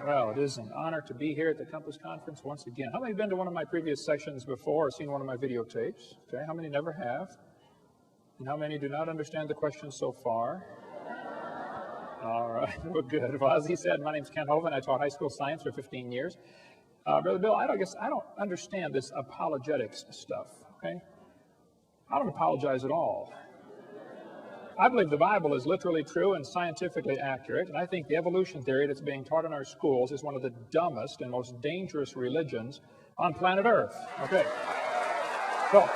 Well, it is an honor to be here at the Compass Conference once again. How many have been to one of my previous sessions before or seen one of my videotapes? Okay, how many never have? And how many do not understand the question so far? All right, well, good. Well, as he said, my name's Ken Hovind. I taught high school science for 15 years. Brother Bill, I don't understand this apologetics stuff, okay? I don't apologize at all. I believe the Bible is literally true and scientifically accurate, and I think the evolution theory that's being taught in our schools is one of the dumbest and most dangerous religions on planet Earth. Okay. So,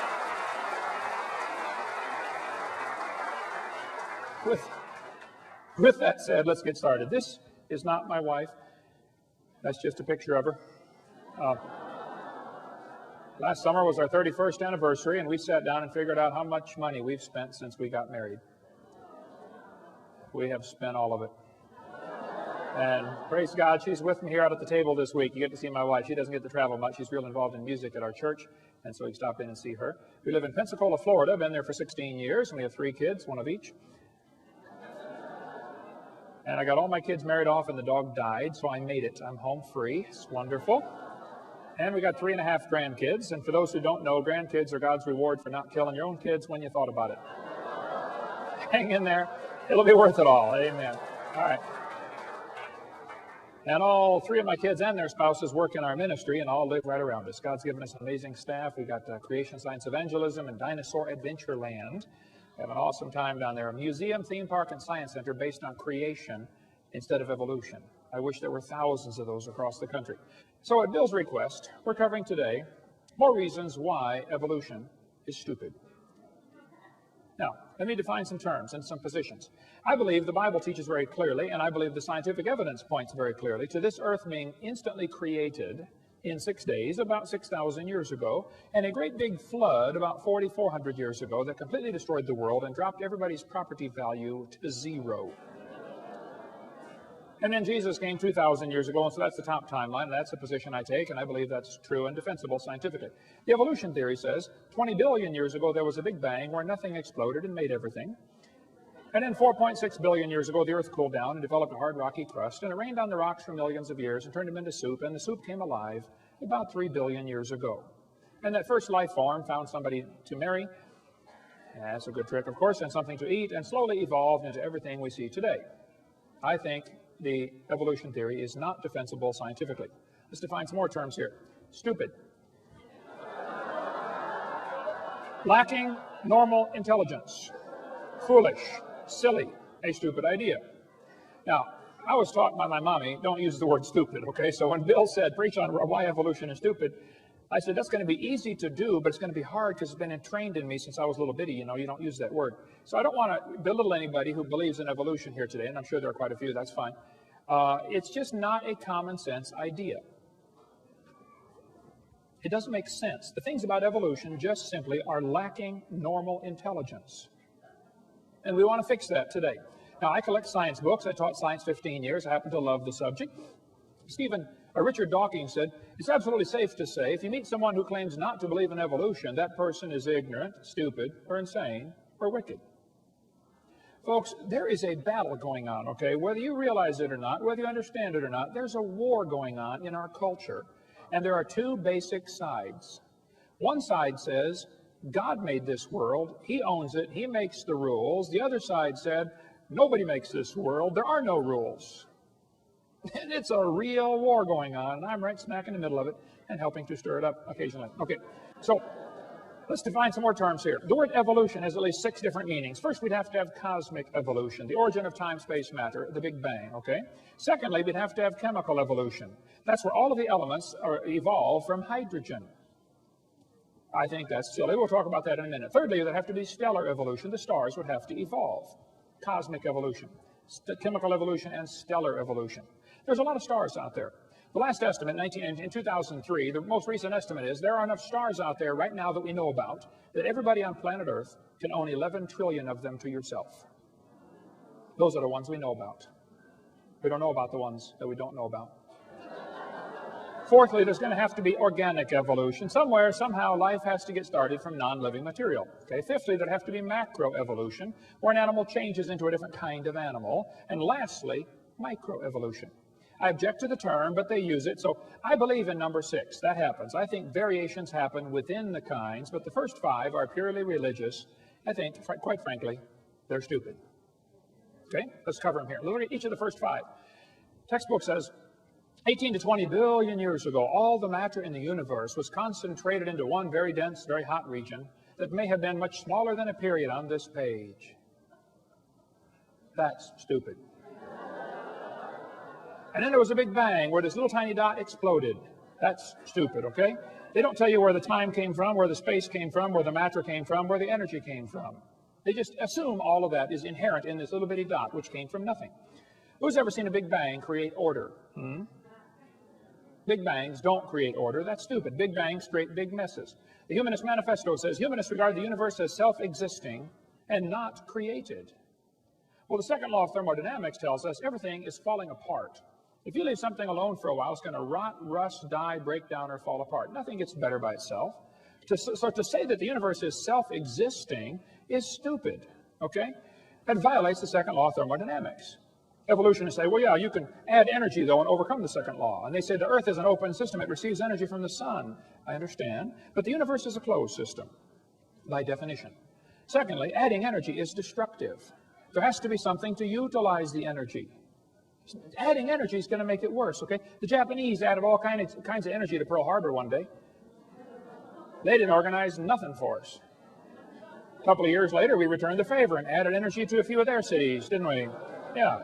with that said, let's get started. This is not my wife. That's just a picture of her. Last summer was our 31st anniversary, and we sat down and figured out how much money we've spent since we got married. We have spent all of it. And praise God, she's with me here out at the table this week. You get to see my wife. She doesn't get to travel much. She's real involved in music at our church, and so you stop in and see her. We live in Pensacola, Florida. Been there for 16 years, and we have 3 kids, one of each. And I got all my kids married off, and the dog died, so I made it. I'm home free. It's wonderful. And we got 3.5 grandkids. And for those who don't know, grandkids are God's reward for not killing your own kids when you thought about it. Hang in there. It'll be worth it all. Amen. All right. And all 3 of my kids and their spouses work in our ministry and all live right around us. God's given us an amazing staff. We got Creation Science Evangelism and Dinosaur Adventure Land. We have an awesome time down there. A museum, theme park, and science center based on creation instead of evolution. I wish there were thousands of those across the country. So at Bill's request, we're covering today more reasons why evolution is stupid. Now, let me define some terms and some positions. I believe the Bible teaches very clearly, and I believe the scientific evidence points very clearly to this earth being instantly created in 6 days about 6,000 years ago, and a great big flood about 4,400 years ago that completely destroyed the world and dropped everybody's property value to 0. And then Jesus came 2,000 years ago, and so that's the top timeline, and that's the position I take, and I believe that's true and defensible scientifically. The evolution theory says 20 billion years ago there was a big bang where nothing exploded and made everything. And then 4.6 billion years ago the earth cooled down and developed a hard rocky crust, and it rained on the rocks for millions of years and turned them into soup, and the soup came alive about 3 billion years ago. And that first life form found somebody to marry, that's a good trick of course, and something to eat, and slowly evolved into everything we see today. I think the evolution theory is not defensible scientifically. Let's define some more terms here. Stupid. Lacking normal intelligence. Foolish. Silly. A stupid idea. Now, I was taught by my mommy, don't use the word stupid, okay? So when Bill said, preach on why evolution is stupid, I said, that's going to be easy to do, but it's going to be hard because it's been entrained in me since I was a little bitty. You know, you don't use that word. So I don't want to belittle anybody who believes in evolution here today, and I'm sure there are quite a few, that's fine. It's just not a common sense idea. It doesn't make sense. The things about evolution just simply are lacking normal intelligence. And we want to fix that today. Now, I collect science books. I taught science 15 years. I happen to love the subject. Richard Dawkins said, it's absolutely safe to say if you meet someone who claims not to believe in evolution, that person is ignorant, stupid, or insane, or wicked. Folks, there is a battle going on, okay? Whether you realize it or not, whether you understand it or not, there's a war going on in our culture. And there are 2 basic sides. One side says, God made this world, He owns it, He makes the rules. The other side said, nobody makes this world, there are no rules. And it's a real war going on, and I'm right smack in the middle of it and helping to stir it up occasionally. Okay, so let's define some more terms here. The word evolution has at least 6 different meanings. First, we'd have to have cosmic evolution, the origin of time, space, matter, the Big Bang, okay? Secondly, we'd have to have chemical evolution. That's where all of the elements evolve from hydrogen. I think that's silly. We'll talk about that in a minute. Thirdly, there'd have to be stellar evolution. The stars would have to evolve. Cosmic evolution, chemical evolution, and stellar evolution. There's a lot of stars out there. The last estimate in 2003, the most recent estimate is there are enough stars out there right now that we know about that everybody on planet Earth can own 11 trillion of them to yourself. Those are the ones we know about. We don't know about the ones that we don't know about. Fourthly, there's going to have to be organic evolution. Somewhere, somehow, life has to get started from non-living material. Okay. Fifthly, there'd have to be macroevolution, where an animal changes into a different kind of animal. And lastly, microevolution. I object to the term, but they use it. So I believe in number 6. That happens. I think variations happen within the kinds, but the first 5 are purely religious. I think, quite frankly, they're stupid. Okay, let's cover them here. Look at each of the first 5. Textbook says 18 to 20 billion years ago, all the matter in the universe was concentrated into one very dense, very hot region that may have been much smaller than a period on this page. That's stupid. And then there was a big bang where this little tiny dot exploded. That's stupid, okay? They don't tell you where the time came from, where the space came from, where the matter came from, where the energy came from. They just assume all of that is inherent in this little bitty dot, which came from nothing. Who's ever seen a big bang create order? Big bangs don't create order. That's stupid. Big bangs create big messes. The Humanist Manifesto says humanists regard the universe as self-existing and not created. Well, the second law of thermodynamics tells us everything is falling apart. If you leave something alone for a while, it's going to rot, rust, die, break down, or fall apart. Nothing gets better by itself. So to say that the universe is self-existing is stupid, okay? That violates the second law of thermodynamics. Evolutionists say, well, yeah, you can add energy, though, and overcome the second law. And they say the Earth is an open system. It receives energy from the sun. I understand. But the universe is a closed system, by definition. Secondly, adding energy is destructive. There has to be something to utilize the energy. Adding energy is going to make it worse, okay? The Japanese added all kinds of energy to Pearl Harbor one day. They didn't organize nothing for us. A couple of years later, we returned the favor and added energy to a few of their cities, didn't we? Yeah.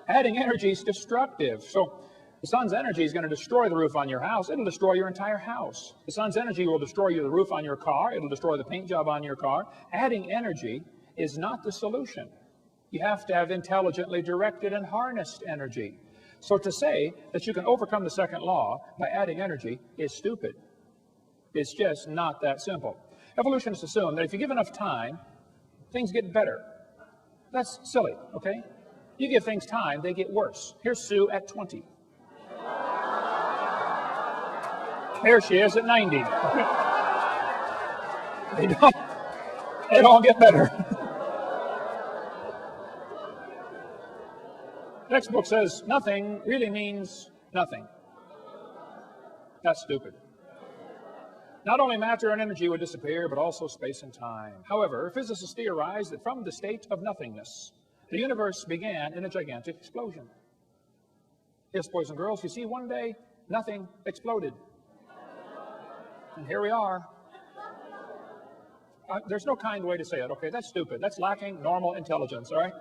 Adding energy is destructive. So the sun's energy is going to destroy the roof on your house. It'll destroy your entire house. The sun's energy will destroy the roof on your car. It'll destroy the paint job on your car. Adding energy is not the solution. You have to have intelligently directed and harnessed energy. So to say that you can overcome the second law by adding energy is stupid. It's just not that simple. Evolutionists assume that if you give enough time, things get better. That's silly, okay? You give things time, they get worse. Here's Sue at 20. Here she is at 90. They don't get better. Textbook says nothing really means nothing. That's stupid. Not only matter and energy would disappear, but also space and time. However, physicists theorize that from the state of nothingness, the universe began in a gigantic explosion. Yes, boys and girls, you see, one day, nothing exploded. And here we are. There's no kind way to say it, okay? That's stupid. That's lacking normal intelligence, all right?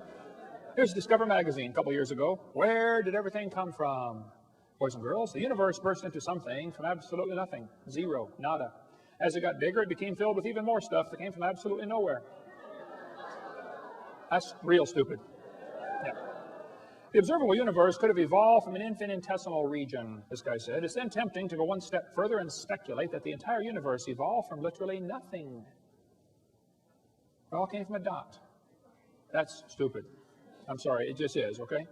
Here's Discover magazine a couple years ago. Where did everything come from? Boys and girls, the universe burst into something from absolutely nothing. Zero, nada. As it got bigger, it became filled with even more stuff that came from absolutely nowhere. That's real stupid. Yeah. The observable universe could have evolved from an infinitesimal region, this guy said. It's then tempting to go one step further and speculate that the entire universe evolved from literally nothing. It all came from a dot. That's stupid. I'm sorry, it just is, okay?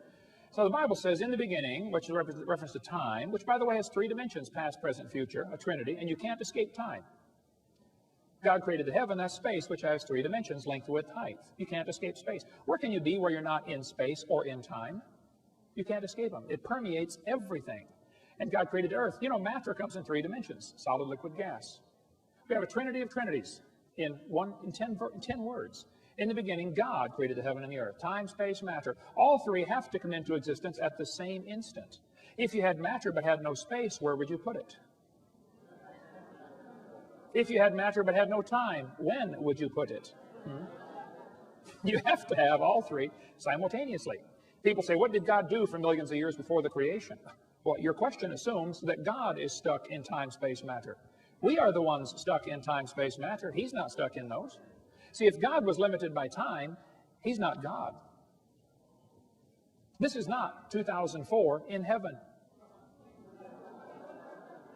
So the Bible says, in the beginning, which is reference to time, which, by the way, has 3 dimensions, past, present, future, a trinity, and you can't escape time. God created the heaven, that's space, which has 3 dimensions, length, width, height. You can't escape space. Where can you be where you're not in space or in time? You can't escape them. It permeates everything. And God created the earth. You know, matter comes in 3 dimensions, solid, liquid, gas. We have a trinity of trinities in 10 words. In the beginning, God created the heaven and the earth. Time, space, matter. All 3 have to come into existence at the same instant. If you had matter but had no space, where would you put it? If you had matter but had no time, when would you put it? You have to have all 3 simultaneously. People say, what did God do for millions of years before the creation? Well, your question assumes that God is stuck in time, space, matter. We are the ones stuck in time, space, matter. He's not stuck in those. See, if God was limited by time, he's not God. This is not 2004 in heaven.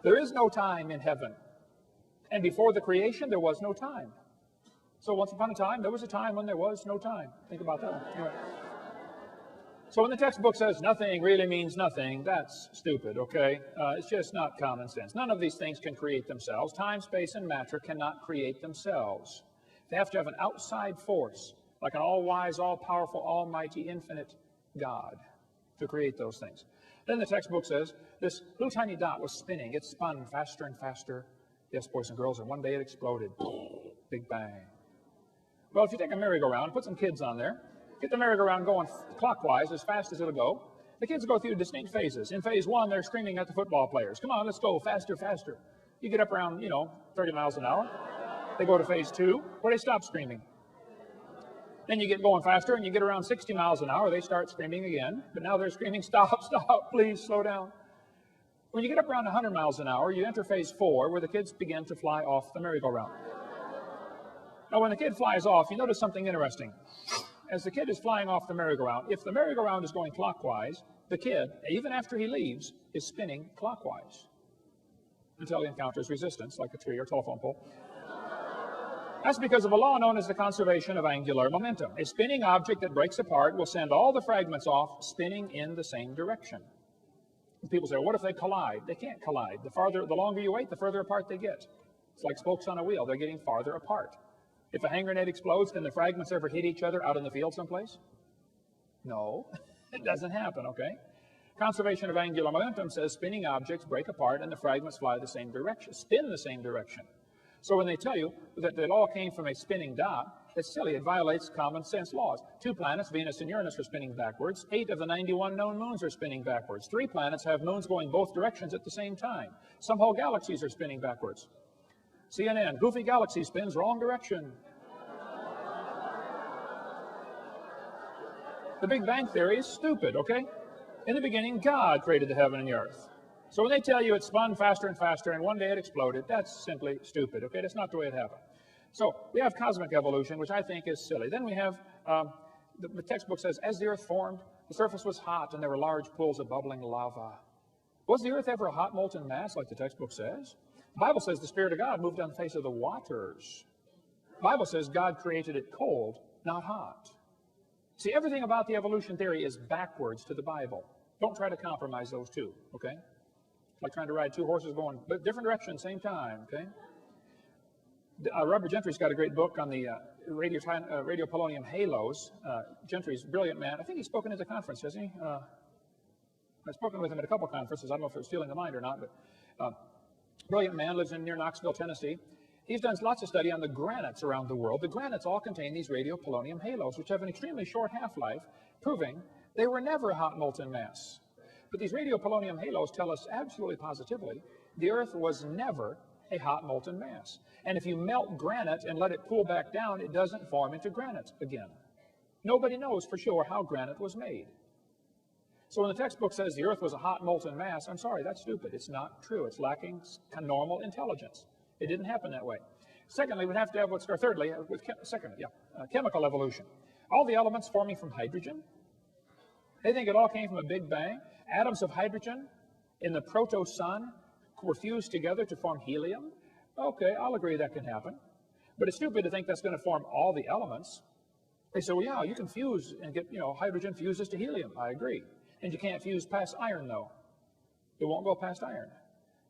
There is no time in heaven. And before the creation, there was no time. So once upon a time, there was a time when there was no time. Think about that one. Anyway. So when the textbook says nothing really means nothing, that's stupid, okay? It's just not common sense. None of these things can create themselves. Time, space, and matter cannot create themselves. They have to have an outside force, like an all-wise, all-powerful, almighty, infinite God. to create those things. Then the textbook says this little tiny dot was spinning. It spun faster and faster. Yes, boys and girls, and one day it exploded. Big bang. Well, if you take a merry-go-round, put some kids on there, get the merry-go-round going clockwise as fast as it'll go, the kids go through distinct phases. In phase one, they're screaming at the football players. Come on, let's go, faster, faster. You get up around, 30 miles an hour. They go to phase two, where they stop screaming. Then you get going faster, and you get around 60 miles an hour. They start screaming again, but now they're screaming, stop, stop, please, slow down. When you get up around 100 miles an hour, you enter phase four, where the kids begin to fly off the merry-go-round. Now, when the kid flies off, you notice something interesting. As the kid is flying off the merry-go-round, if the merry-go-round is going clockwise, the kid, even after he leaves, is spinning clockwise until he encounters resistance, like a tree or telephone pole. That's because of a law known as the conservation of angular momentum. A spinning object that breaks apart will send all the fragments off spinning in the same direction. And people say, well, what if they collide? They can't collide. The longer you wait, the further apart they get. It's like spokes on a wheel. They're getting farther apart. If a hand grenade explodes, can the fragments ever hit each other out in the field someplace? No, it doesn't happen, okay? Conservation of angular momentum says spinning objects break apart and the fragments fly the same direction, spin the same direction. So when they tell you that it all came from a spinning dot, it's silly. It violates common sense laws. 2 planets, Venus and Uranus, are spinning backwards. 8 of the 91 known moons are spinning backwards. 3 planets have moons going both directions at the same time. Some whole galaxies are spinning backwards. CNN, goofy galaxy spins wrong direction. The Big Bang Theory is stupid, okay? In the beginning, God created the heaven and the earth. So when they tell you it spun faster and faster and one day it exploded, that's simply stupid, okay? That's not the way it happened. So we have cosmic evolution, which I think is silly. Then we have, the textbook says, as the earth formed, the surface was hot and there were large pools of bubbling lava. Was the earth ever a hot molten mass like the textbook says? The Bible says the Spirit of God moved on the face of the waters. The Bible says God created it cold, not hot. See, everything about the evolution theory is backwards to the Bible. Don't try to compromise those two, okay? It's like trying to ride 2 horses going different directions, same time, okay? Robert Gentry's got a great book on the radio polonium halos. Gentry's a brilliant man. I think he's spoken at the conference, hasn't he? I've spoken with him at a couple conferences. I don't know if it was stealing the mind or not, but brilliant man, lives near Knoxville, Tennessee. He's done lots of study on the granites around the world. The granites all contain these radiopolonium halos, which have an extremely short half-life, proving they were never a hot molten mass. But these radiopolonium halos tell us absolutely positively the Earth was never a hot molten mass. And if you melt granite and let it cool back down, it doesn't form into granite again. Nobody knows for sure how granite was made. So when the textbook says the Earth was a hot molten mass, I'm sorry, that's stupid. It's not true. It's lacking normal intelligence. It didn't happen that way. Secondly, we'd have to have chemical evolution. All the elements forming from hydrogen, they think it all came from a big bang. Atoms of hydrogen in the proto-sun were fused together to form helium. Okay, I'll agree that can happen. But it's stupid to think that's going to form all the elements. They say, well, yeah, you can fuse and get, hydrogen fuses to helium. I agree. And you can't fuse past iron, though. It won't go past iron.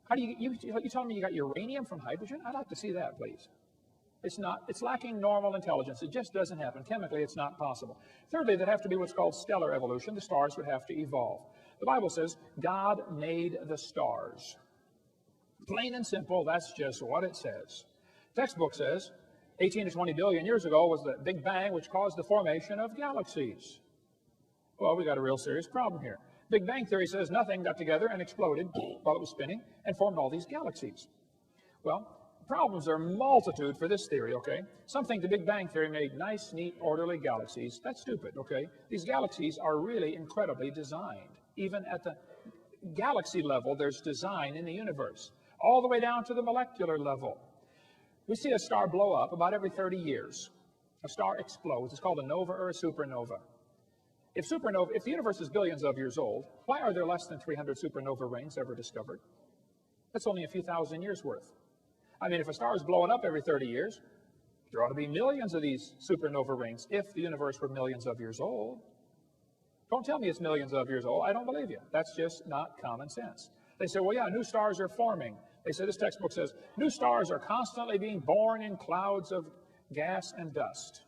How do you telling me you got uranium from hydrogen? I'd like to see that, please. It's lacking normal intelligence. It just doesn't happen. Chemically, it's not possible. Thirdly, there'd have to be what's called stellar evolution. The stars would have to evolve. The Bible says God made the stars. Plain and simple, that's just what it says. Textbook says 18 to 20 billion years ago was the Big Bang, which caused the formation of galaxies. Well, we got a real serious problem here. Big Bang Theory says nothing got together and exploded while it was spinning and formed all these galaxies. Well, problems are multitude for this theory, okay? Some think the Big Bang Theory made nice, neat, orderly galaxies. That's stupid, okay? These galaxies are really incredibly designed. Even at the galaxy level, there's design in the universe, all the way down to the molecular level. We see a star blow up about every 30 years. A star explodes. It's called a nova or a supernova. If the universe is billions of years old, why are there less than 300 supernova rings ever discovered? That's only a few thousand years worth. I mean, if a star is blowing up every 30 years, there ought to be millions of these supernova rings if the universe were millions of years old. Don't tell me it's millions of years old. I don't believe you. That's just not common sense. They say, well, yeah, new stars are forming. They say, this textbook says, new stars are constantly being born in clouds of gas and dust.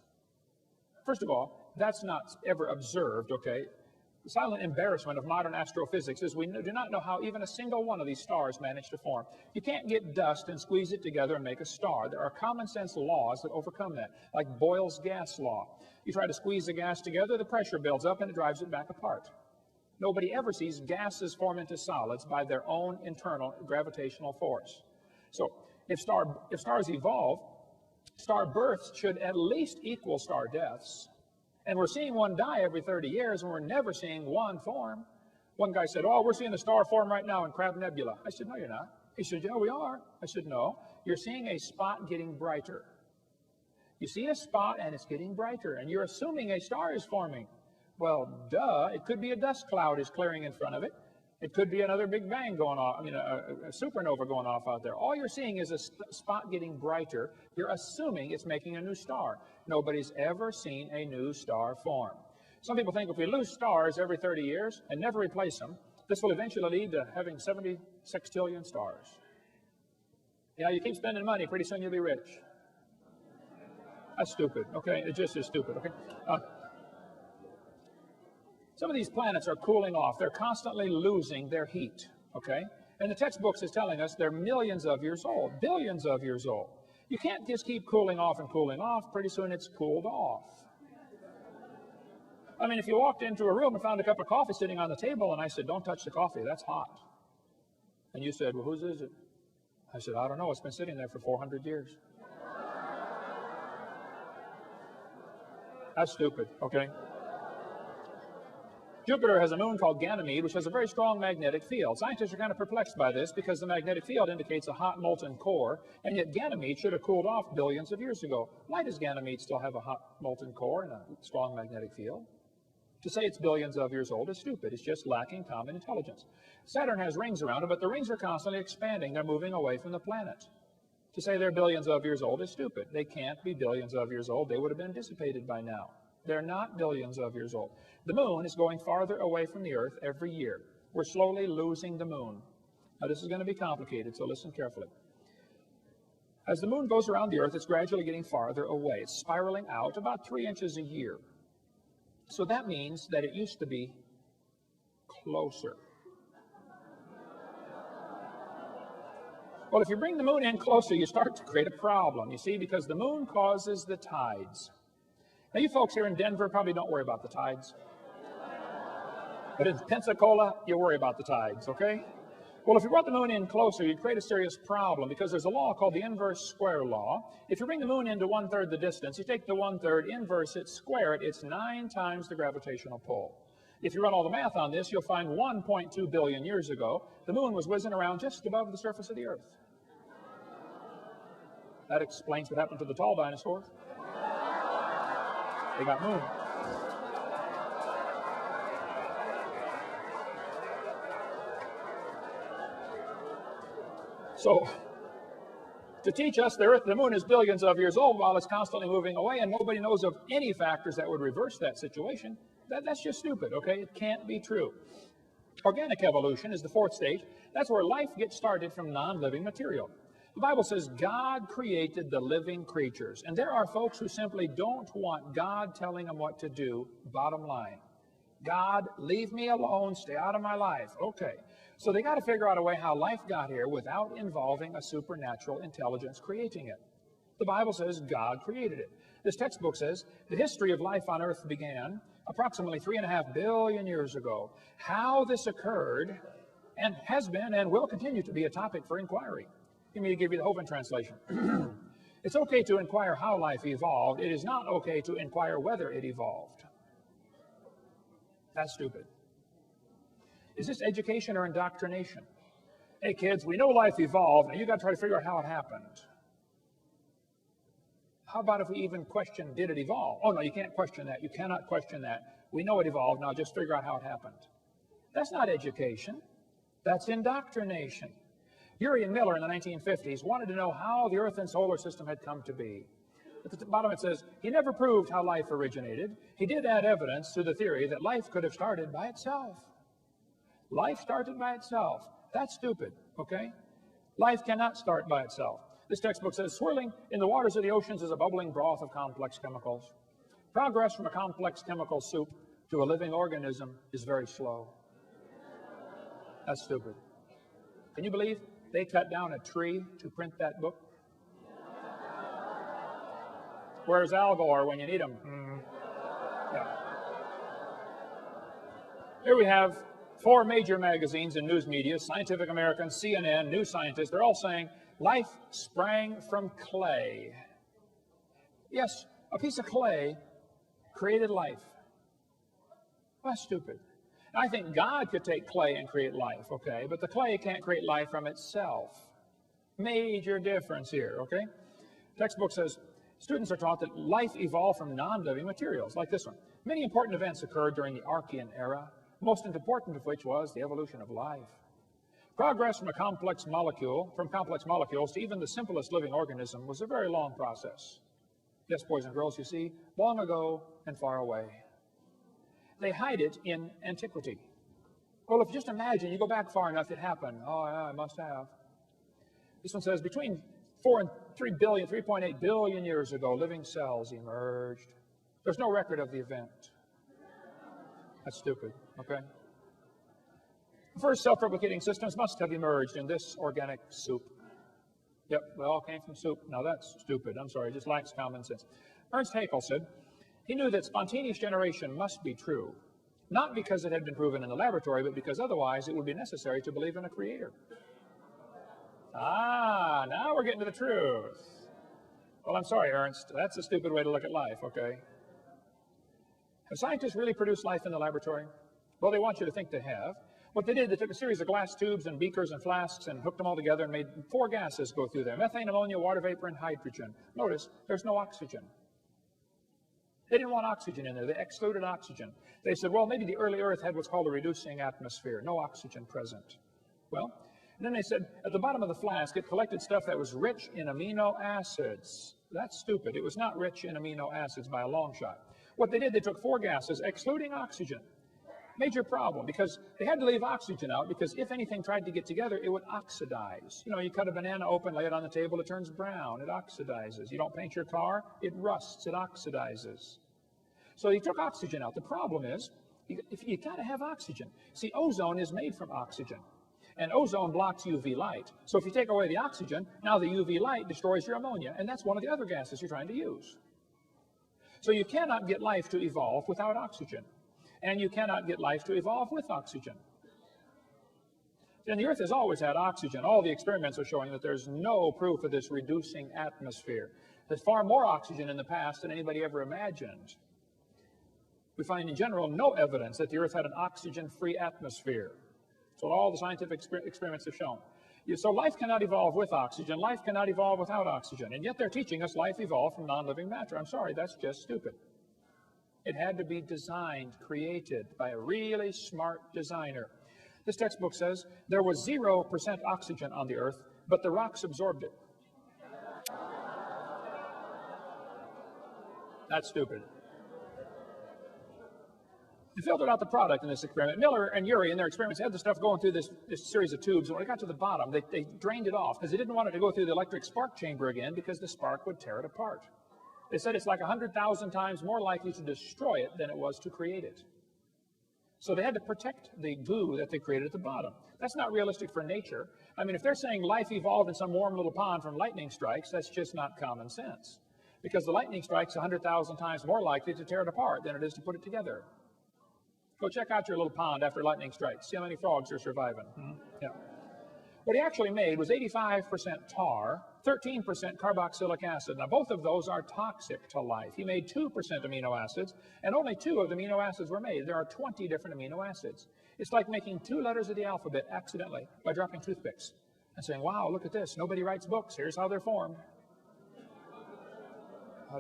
First of all, that's not ever observed, okay? The silent embarrassment of modern astrophysics is we do not know how even a single one of these stars managed to form. You can't get dust and squeeze it together and make a star. There are common sense laws that overcome that, like Boyle's gas law. You try to squeeze the gas together, the pressure builds up and it drives it back apart. Nobody ever sees gases form into solids by their own internal gravitational force. So if stars evolve, star births should at least equal star deaths. And we're seeing one die every 30 years, and we're never seeing one form. One guy said, oh, we're seeing a star form right now in Crab Nebula. I said, no, you're not. He said, yeah, we are. I said, no, you're seeing a spot getting brighter. You see a spot, and it's getting brighter, and you're assuming a star is forming. Well, duh, it could be a dust cloud is clearing in front of it. It could be another Big Bang going off, a supernova going off out there. All you're seeing is a spot getting brighter. You're assuming it's making a new star. Nobody's ever seen a new star form. Some people think if we lose stars every 30 years and never replace them, this will eventually lead to having 70 sextillion stars. Yeah, you keep spending money, pretty soon you'll be rich. That's stupid, okay? It just is stupid, okay? Some of these planets are cooling off. They're constantly losing their heat, okay? And the textbooks is telling us they're millions of years old, billions of years old. You can't just keep cooling off and cooling off. Pretty soon it's cooled off. I mean, if you walked into a room and found a cup of coffee sitting on the table and I said, don't touch the coffee, that's hot. And you said, well, whose is it? I said, I don't know, it's been sitting there for 400 years. That's stupid, okay? Jupiter has a moon called Ganymede, which has a very strong magnetic field. Scientists are kind of perplexed by this because the magnetic field indicates a hot molten core, and yet Ganymede should have cooled off billions of years ago. Why does Ganymede still have a hot molten core and a strong magnetic field? To say it's billions of years old is stupid. It's just lacking common intelligence. Saturn has rings around it, but the rings are constantly expanding. They're moving away from the planet. To say they're billions of years old is stupid. They can't be billions of years old. They would have been dissipated by now. They're not billions of years old. The moon is going farther away from the Earth every year. We're slowly losing the moon. Now, this is going to be complicated, so listen carefully. As the moon goes around the Earth, it's gradually getting farther away. It's spiraling out about 3 inches a year. So that means that it used to be closer. Well, if you bring the moon in closer, you start to create a problem, you see, because the moon causes the tides. Now, you folks here in Denver probably don't worry about the tides. But in Pensacola, you worry about the tides, okay? Well, if you brought the moon in closer, you'd create a serious problem because there's a law called the inverse square law. If you bring the moon into 1/3 the distance, you take the 1/3, inverse it, square it, it's 9 times the gravitational pull. If you run all the math on this, you'll find 1.2 billion years ago, the moon was whizzing around just above the surface of the Earth. That explains what happened to the tall dinosaurs. They got moon. So, to teach us the moon is billions of years old while it's constantly moving away, and nobody knows of any factors that would reverse that situation, that's just stupid, okay? It can't be true. Organic evolution is the 4th stage. That's where life gets started from non-living material. The Bible says God created the living creatures, and there are folks who simply don't want God telling them what to do, bottom line. God, leave me alone, stay out of my life. Okay. So they got to figure out a way how life got here without involving a supernatural intelligence creating it. The Bible says God created it. This textbook says the history of life on Earth began approximately 3.5 billion years ago. How this occurred and has been and will continue to be a topic for inquiry. Let me give you the Hovind translation. It's okay to inquire how life evolved. It is not okay to inquire whether it evolved. That's stupid. Is this education or indoctrination? Hey kids, we know life evolved, and you got to try to figure out how it happened. How about if we even question, did it evolve? Oh no, you can't question that. You cannot question that. We know it evolved, now just figure out how it happened. That's not education. That's indoctrination. Urian Miller in the 1950s wanted to know how the Earth and solar system had come to be. At the bottom it says, he never proved how life originated. He did add evidence to the theory that life could have started by itself. Life started by itself. That's stupid, okay? Life cannot start by itself. This textbook says, swirling in the waters of the oceans is a bubbling broth of complex chemicals. Progress from a complex chemical soup to a living organism is very slow. That's stupid. Can you believe they cut down a tree to print that book? Where's Al Gore when you need him? Yeah. Here we have 4 major magazines and news media, Scientific American, CNN, New Scientist. They're all saying life sprang from clay. Yes, a piece of clay created life. Well, that's stupid. I think God could take clay and create life, okay? But the clay can't create life from itself. Major difference here, okay? Textbook says, students are taught that life evolved from non-living materials, like this one. Many important events occurred during the Archean era, most important of which was the evolution of life. Progress from complex molecules to even the simplest living organism was a very long process. Yes, boys and girls, you see, long ago and far away. They hide it in antiquity. Well, if you just imagine, you go back far enough, it happened. Oh, yeah, it must have. This one says, between 4 and 3.8 billion years ago, living cells emerged. There's no record of the event. That's stupid, okay? The first self-replicating systems must have emerged in this organic soup. Yep, they all came from soup. Now that's stupid. I'm sorry, it just lacks common sense. Ernst Haeckel said he knew that spontaneous generation must be true, not because it had been proven in the laboratory, but because otherwise it would be necessary to believe in a creator. Ah, now we're getting to the truth. Well, I'm sorry, Ernst. That's a stupid way to look at life, okay? Have scientists really produced life in the laboratory? Well, they want you to think they have. What they did, they took a series of glass tubes and beakers and flasks and hooked them all together and made 4 gases go through there: methane, ammonia, water vapor, and hydrogen. Notice, there's no oxygen. They didn't want oxygen in there. They excluded oxygen. They said, well, maybe the early Earth had what's called a reducing atmosphere, no oxygen present. Well, and then they said, at the bottom of the flask, it collected stuff that was rich in amino acids. That's stupid. It was not rich in amino acids by a long shot. What they did, they took 4 gases, excluding oxygen. Major problem, because they had to leave oxygen out, because if anything tried to get together, it would oxidize. You know, you cut a banana open, lay it on the table, it turns brown, it oxidizes. You don't paint your car, it rusts, it oxidizes. So they took oxygen out. The problem is, you gotta have oxygen. See, ozone is made from oxygen, and ozone blocks UV light. So if you take away the oxygen, now the UV light destroys your ammonia, and that's one of the other gases you're trying to use. So you cannot get life to evolve without oxygen. And you cannot get life to evolve with oxygen. And the Earth has always had oxygen. All the experiments are showing that there's no proof of this reducing atmosphere. There's far more oxygen in the past than anybody ever imagined. We find in general no evidence that the Earth had an oxygen-free atmosphere. That's what all the scientific experiments have shown. So life cannot evolve with oxygen. Life cannot evolve without oxygen. And yet they're teaching us life evolved from non-living matter. I'm sorry, that's just stupid. It had to be designed, created by a really smart designer. This textbook says there was 0% oxygen on the Earth, but the rocks absorbed it. That's stupid. They filtered out the product in this experiment. Miller and Urey, in their experiments, had the stuff going through this series of tubes. And when it got to the bottom, they drained it off because they didn't want it to go through the electric spark chamber again, because the spark would tear it apart. They said it's like 100,000 times more likely to destroy it than it was to create it. So they had to protect the goo that they created at the bottom. That's not realistic for nature. I mean, if they're saying life evolved in some warm little pond from lightning strikes, that's just not common sense. Because the lightning strike's 100,000 times more likely to tear it apart than it is to put it together. Go check out your little pond after lightning strikes. See how many frogs are surviving. Yeah. What he actually made was 85% tar, 13% carboxylic acid. Now, both of those are toxic to life. He made 2% amino acids, and only 2 of the amino acids were made. There are 20 different amino acids. It's like making 2 letters of the alphabet accidentally by dropping toothpicks and saying, wow, look at this. Nobody writes books. Here's how they're formed.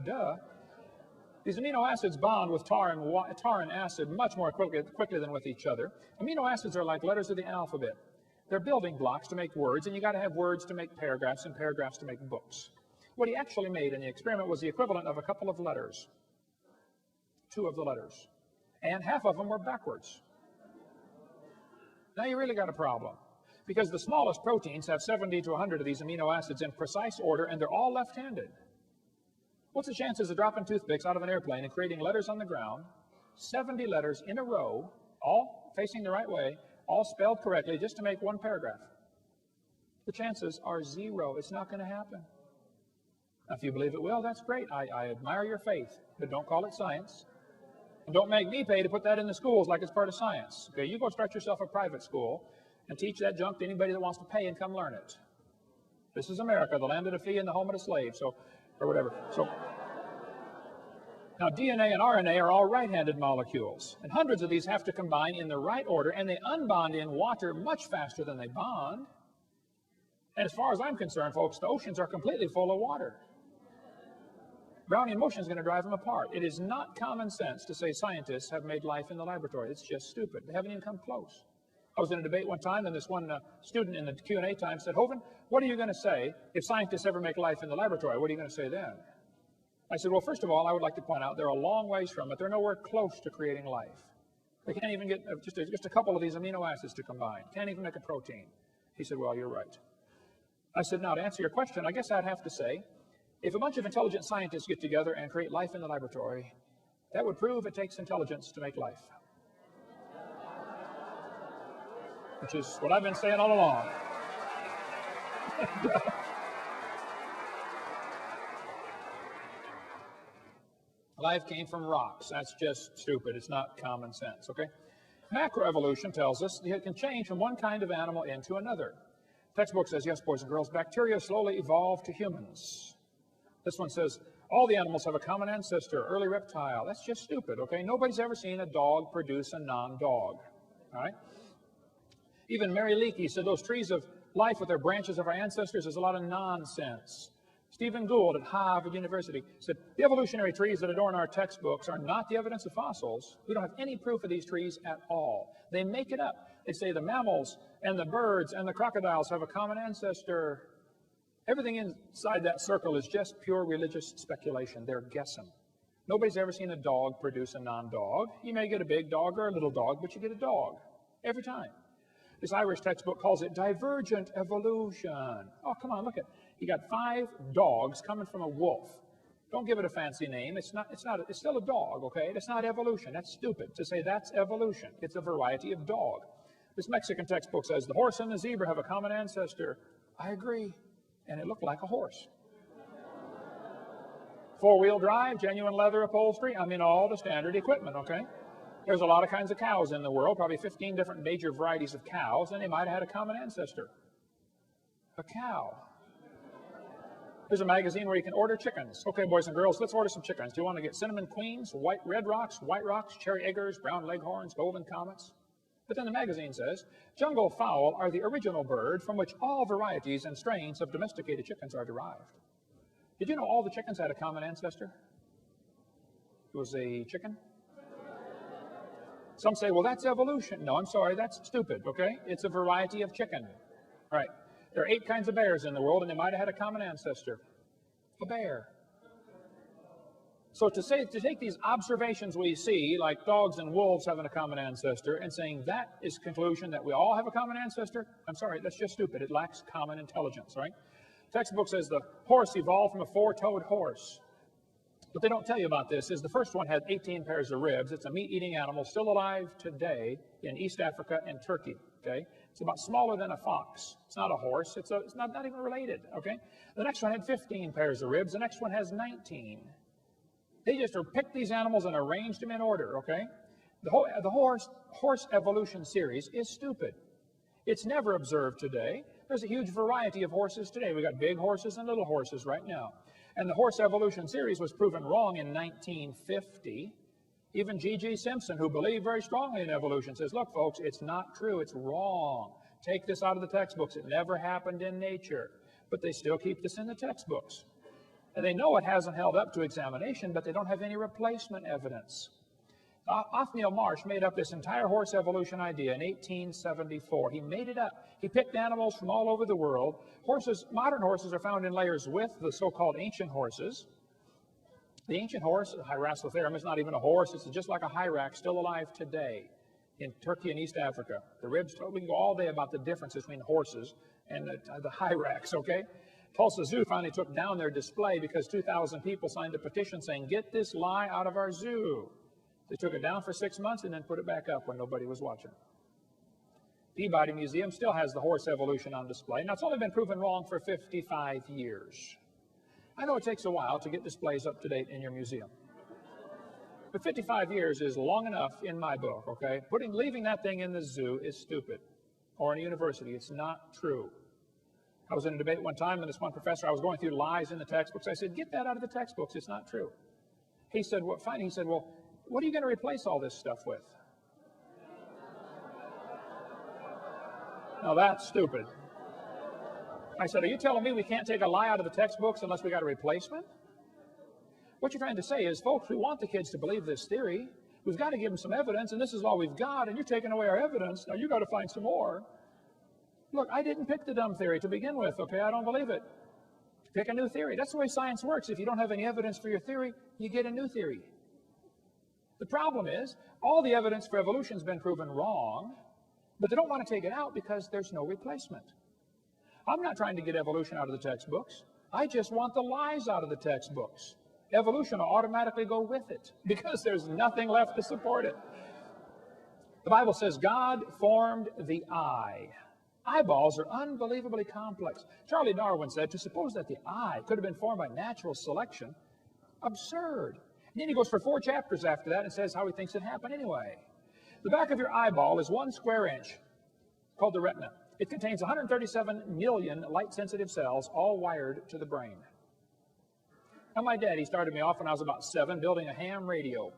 Duh. These amino acids bond with tar and acid much more quickly than with each other. Amino acids are like letters of the alphabet. They're building blocks to make words, and you got to have words to make paragraphs and paragraphs to make books. What he actually made in the experiment was the equivalent of a couple of letters. 2 of the letters. And half of them were backwards. Now you really got a problem, because the smallest proteins have 70 to 100 of these amino acids in precise order, and they're all left-handed. What's the chances of dropping toothpicks out of an airplane and creating letters on the ground 70 letters in a row, all facing the right way, all spelled correctly, just to make one paragraph. The chances are zero. It's not going to happen. Now, if you believe it will, that's great. I admire your faith, but don't call it science. And don't make me pay to put that in the schools like it's part of science. Okay, you go start yourself a private school and teach that junk to anybody that wants to pay and come learn it. This is America, the land of the free and the home of the slave, so, or whatever. So, now DNA and RNA are all right-handed molecules, and hundreds of these have to combine in the right order, and they unbond in water much faster than they bond. And as far as I'm concerned, folks, the oceans are completely full of water. Brownian motion is going to drive them apart. It is not common sense to say scientists have made life in the laboratory. It's just stupid. They haven't even come close. I was in a debate one time, and this one student in the Q&A time said, Hovind, what are you going to say if scientists ever make life in the laboratory? What are you going to say then? I said, well, first of all, I would like to point out they're a long ways from it. They're nowhere close to creating life. They can't even get just a couple of these amino acids to combine. Can't even make a protein. He said, well, you're right. I said, now, to answer your question, I guess I'd have to say, if a bunch of intelligent scientists get together and create life in the laboratory, that would prove it takes intelligence to make life. Which is what I've been saying all along. Life came from rocks. That's just stupid. It's not common sense, okay? Macroevolution tells us it can change from one kind of animal into another. Textbook says, yes, boys and girls, bacteria slowly evolved to humans. This one says, all the animals have a common ancestor, early reptile. That's just stupid, okay? Nobody's ever seen a dog produce a non-dog, all right? Even Mary Leakey said those trees of life with their branches of our ancestors is a lot of nonsense. Stephen Gould at Harvard University said, the evolutionary trees that adorn our textbooks are not the evidence of fossils. We don't have any proof of these trees at all. They make it up. They say the mammals and the birds and the crocodiles have a common ancestor. Everything inside that circle is just pure religious speculation. They're guessing. Nobody's ever seen a dog produce a non-dog. You may get a big dog or a little dog, but you get a dog every time. This Irish textbook calls it divergent evolution. Oh, come on, look at it. You got 5 dogs coming from a wolf. Don't give it a fancy name. It's still a dog, okay? It's not evolution. That's stupid to say that's evolution. It's a variety of dog. This Mexican textbook says the horse and the zebra have a common ancestor. I agree. And it looked like a horse. 4-wheel drive, genuine leather upholstery. I mean, all the standard equipment, okay? There's a lot of kinds of cows in the world, probably 15 different major varieties of cows, and they might have had a common ancestor. A cow. There's a magazine where you can order chickens. Okay, boys and girls, let's order some chickens. Do you want to get cinnamon queens, red rocks, white rocks, cherry eggers, brown leghorns, golden comets? But then the magazine says, jungle fowl are the original bird from which all varieties and strains of domesticated chickens are derived. Did you know all the chickens had a common ancestor? It was a chicken? Some say, well, that's evolution. No, I'm sorry, that's stupid, okay? It's a variety of chicken. All right. There are 8 kinds of bears in the world, and they might have had a common ancestor. A bear. So to take these observations we see, like dogs and wolves having a common ancestor, and saying that is conclusion that we all have a common ancestor, I'm sorry, that's just stupid. It lacks common intelligence, right? Textbook says the horse evolved from a 4-toed horse. What they don't tell you about this is the first one had 18 pairs of ribs. It's a meat-eating animal still alive today in East Africa and Turkey, okay? It's about smaller than a fox. It's not a horse. It's not even related, okay? The next one had 15 pairs of ribs. The next one has 19. They just picked these animals and arranged them in order, okay? The horse evolution series is stupid. It's never observed today. There's a huge variety of horses today. We've got big horses and little horses right now. And the horse evolution series was proven wrong in 1950. Even G.G. Simpson, who believed very strongly in evolution, says, look, folks, it's not true. It's wrong. Take this out of the textbooks. It never happened in nature. But they still keep this in the textbooks. And they know it hasn't held up to examination, but they don't have any replacement evidence. Othniel Marsh made up this entire horse evolution idea in 1874. He made it up. He picked animals from all over the world. Modern horses are found in layers with the so-called ancient horses. The ancient horse, Hyracotherum, is not even a horse. It's just like a hyrax, still alive today in Turkey and East Africa. The ribs, we can go all day about the difference between horses and the hyrax, okay? Tulsa Zoo finally took down their display because 2,000 people signed a petition saying, get this lie out of our zoo. They took it down for 6 months and then put it back up when nobody was watching. Peabody Museum still has the horse evolution on display. Now, it's only been proven wrong for 55 years. I know it takes a while to get displays up to date in your museum. But 55 years is long enough in my book, okay? Leaving that thing in the zoo is stupid. Or in a university, it's not true. I was in a debate one time, and this one professor, I was going through lies in the textbooks. I said, get that out of the textbooks. It's not true. He said, well, fine. He said, well, what are you going to replace all this stuff with? Now, that's stupid. I said, are you telling me we can't take a lie out of the textbooks unless we got a replacement? What you're trying to say is, folks, we want the kids to believe this theory. We've got to give them some evidence, and this is all we've got, and you're taking away our evidence. Now, you've got to find some more. Look, I didn't pick the dumb theory to begin with, okay? I don't believe it. Pick a new theory. That's the way science works. If you don't have any evidence for your theory, you get a new theory. The problem is, all the evidence for evolution has been proven wrong, but they don't want to take it out because there's no replacement. I'm not trying to get evolution out of the textbooks. I just want the lies out of the textbooks. Evolution will automatically go with it because there's nothing left to support it. The Bible says God formed the eye. Eyeballs are unbelievably complex. Charlie Darwin said to suppose that the eye could have been formed by natural selection, absurd. And then he goes for 4 chapters after that and says how he thinks it happened anyway. The back of your eyeball is 1 square inch, called the retina. It contains 137 million light-sensitive cells, all wired to the brain. Now, my daddy started me off when I was about 7, building a ham radio.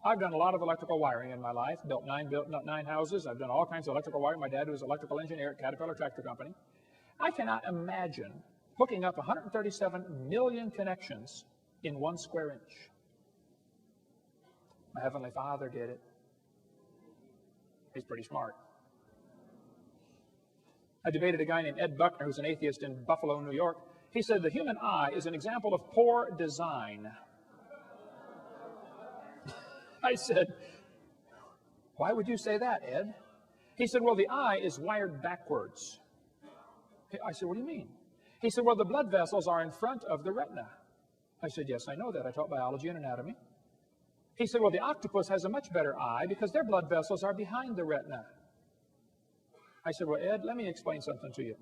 I've done a lot of electrical wiring in my life, built 9 houses. I've done all kinds of electrical wiring. My dad was an electrical engineer at Caterpillar Tractor Company. I cannot imagine hooking up 137 million connections in 1 square inch. My Heavenly Father did it. He's pretty smart. I debated a guy named Ed Buckner, who's an atheist in Buffalo, New York. He said the human eye is an example of poor design. I said, why would you say that, Ed? He said, well, the eye is wired backwards. I said, what do you mean? He said, well, the blood vessels are in front of the retina. I said, yes, I know that. I taught biology and anatomy. He said, well, the octopus has a much better eye because their blood vessels are behind the retina. I said, well, Ed, let me explain something to you.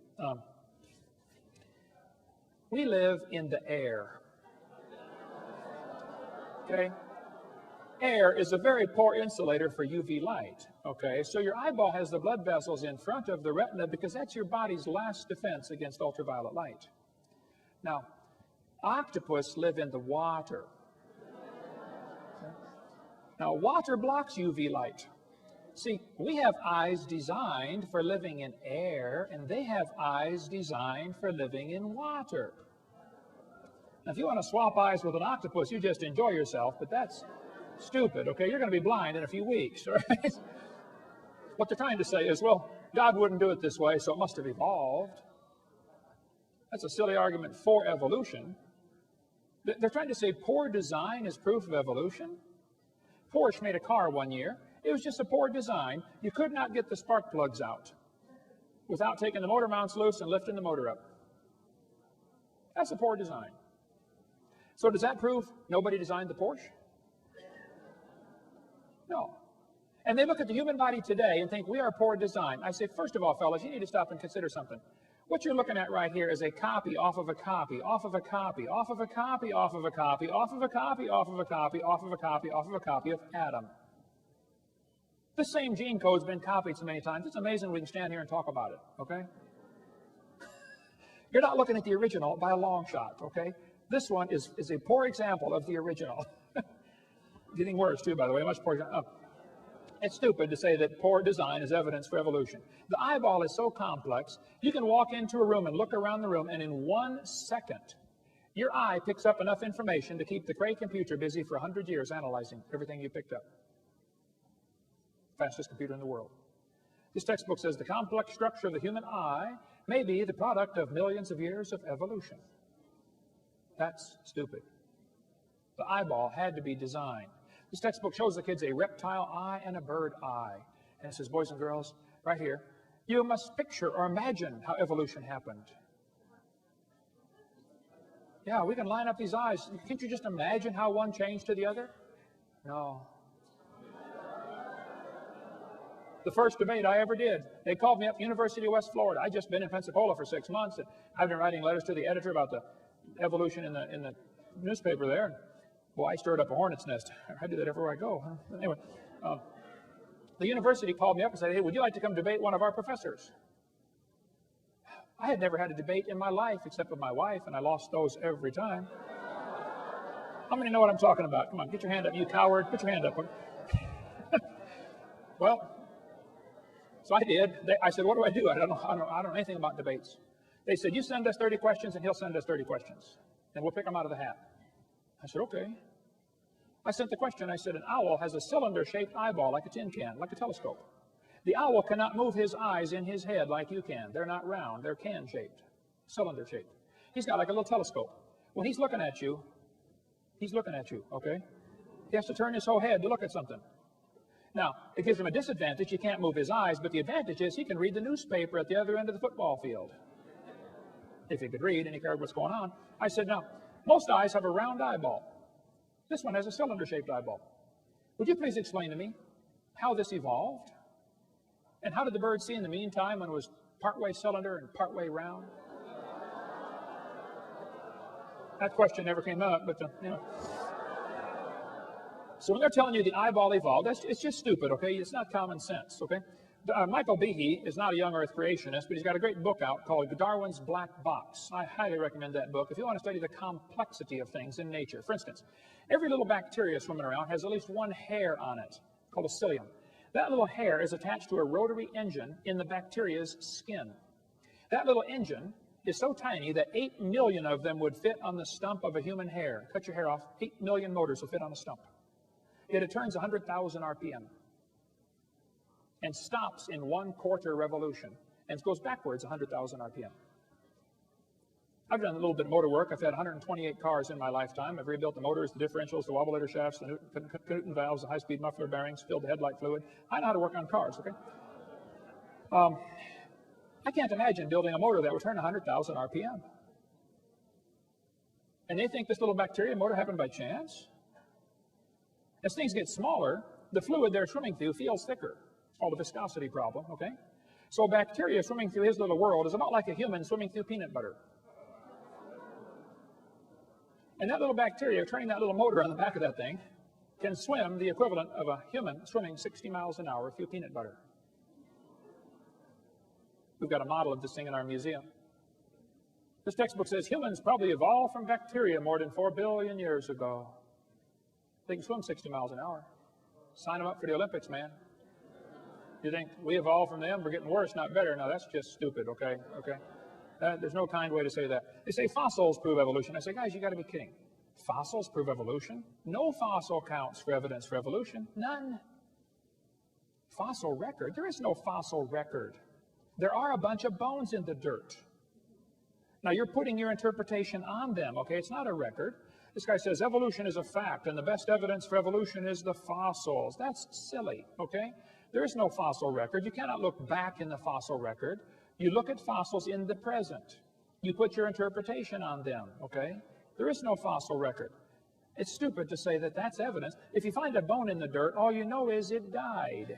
We live in the air. Okay? Air is a very poor insulator for UV light. Okay? So your eyeball has the blood vessels in front of the retina because that's your body's last defense against ultraviolet light. Now, octopus live in the water. Okay? Now, water blocks UV light. See, we have eyes designed for living in air, and they have eyes designed for living in water. Now, if you want to swap eyes with an octopus, you just enjoy yourself, but that's stupid, okay? You're going to be blind in a few weeks, right? What they're trying to say is, well, God wouldn't do it this way, so it must have evolved. That's a silly argument for evolution. They're trying to say poor design is proof of evolution. Porsche made a car one year. It was just a poor design. You could not get the spark plugs out without taking the motor mounts loose and lifting the motor up. That's a poor design. So does that prove nobody designed the Porsche? No. And they look at the human body today and think we are poor design. I say, first of all, fellas, you need to stop and consider something. What you're looking at right here is a copy off of a copy, off of a copy, off of a copy, off of a copy, off of a copy, off of a copy, off of a copy, off of a copy of Adam. The same gene code's been copied so many times. It's amazing we can stand here and talk about it, okay? You're not looking at the original by a long shot, okay? This one is a poor example of the original. Getting worse, too, by the way. Much poor. It's stupid to say that poor design is evidence for evolution. The eyeball is so complex, you can walk into a room and look around the room, and in 1 second, your eye picks up enough information to keep the Cray computer busy for 100 years analyzing everything you picked up. Fastest computer in the world. This textbook says the complex structure of the human eye may be the product of millions of years of evolution. That's stupid. The eyeball had to be designed. This textbook shows the kids a reptile eye and a bird eye. And it says, boys and girls, right here, you must picture or imagine how evolution happened. Yeah, we can line up these eyes. Can't you just imagine how one changed to the other? No, The first debate I ever did. They called me up, University of West Florida. I'd just been in Pensacola for 6 months, and I've been writing letters to the editor about the evolution in the newspaper there. Boy, I stirred up a hornet's nest. I do that everywhere I go. Huh? Anyway, the university called me up and said, hey, would you like to come debate one of our professors? I had never had a debate in my life except with my wife, and I lost those every time. How many know what I'm talking about? Come on, get your hand up, you coward. Put your hand up. Well, so I did. I said, what do I do? I don't know anything about debates. They said, you send us 30 questions, and he'll send us 30 questions, and we'll pick them out of the hat. I said, okay. I sent the question. I said, an owl has a cylinder-shaped eyeball like a tin can, like a telescope. The owl cannot move his eyes in his head like you can. They're not round. They're can-shaped, cylinder-shaped. He's got like a little telescope. When he's looking at you, okay? He has to turn his whole head to look at something. Now, it gives him a disadvantage. He can't move his eyes, but the advantage is he can read the newspaper at the other end of the football field. If he could read and he cared what's going on. I said, now, most eyes have a round eyeball. This one has a cylinder-shaped eyeball. Would you please explain to me how this evolved? And how did the bird see in the meantime when it was partway cylinder and partway round? That question never came up, but anyway. So when they're telling you the eyeball evolved, it's just stupid, okay? It's not common sense, okay? Michael Behe is not a young Earth creationist, but he's got a great book out called Darwin's Black Box. I highly recommend that book if you want to study the complexity of things in nature. For instance, every little bacteria swimming around has at least one hair on it, called a cilium. That little hair is attached to a rotary engine in the bacteria's skin. That little engine is so tiny that 8 million of them would fit on the stump of a human hair. Cut your hair off, 8 million motors will fit on a stump. Yet it turns 100,000 RPM and stops in 1/4 revolution and goes backwards 100,000 RPM. I've done a little bit of motor work. I've had 128 cars in my lifetime. I've rebuilt the motors, the differentials, the wobbleator shafts, the Newton valves, the high-speed muffler bearings, filled the headlight fluid. I know how to work on cars, okay? I can't imagine building a motor that would turn 100,000 RPM. And they think this little bacteria motor happened by chance? As things get smaller, the fluid they're swimming through feels thicker. It's called a viscosity problem, okay? So a bacteria swimming through his little world is about like a human swimming through peanut butter. And that little bacteria, turning that little motor on the back of that thing, can swim the equivalent of a human swimming 60 miles an hour through peanut butter. We've got a model of this thing in our museum. This textbook says humans probably evolved from bacteria more than 4 billion years ago. They can swim 60 miles an hour. Sign them up for the Olympics, man. You think we evolved from them? We're getting worse, not better. No, that's just stupid, okay? Okay. There's no kind way to say that. They say fossils prove evolution. I say, guys, you got to be kidding. Fossils prove evolution? No fossil counts for evidence for evolution. None. Fossil record? There is no fossil record. There are a bunch of bones in the dirt. Now, you're putting your interpretation on them, okay? It's not a record. This guy says evolution is a fact, and the best evidence for evolution is the fossils. That's silly, okay? There is no fossil record. You cannot look back in the fossil record. You look at fossils in the present. You put your interpretation on them, okay? There is no fossil record. It's stupid to say that that's evidence. If you find a bone in the dirt, all you know is it died.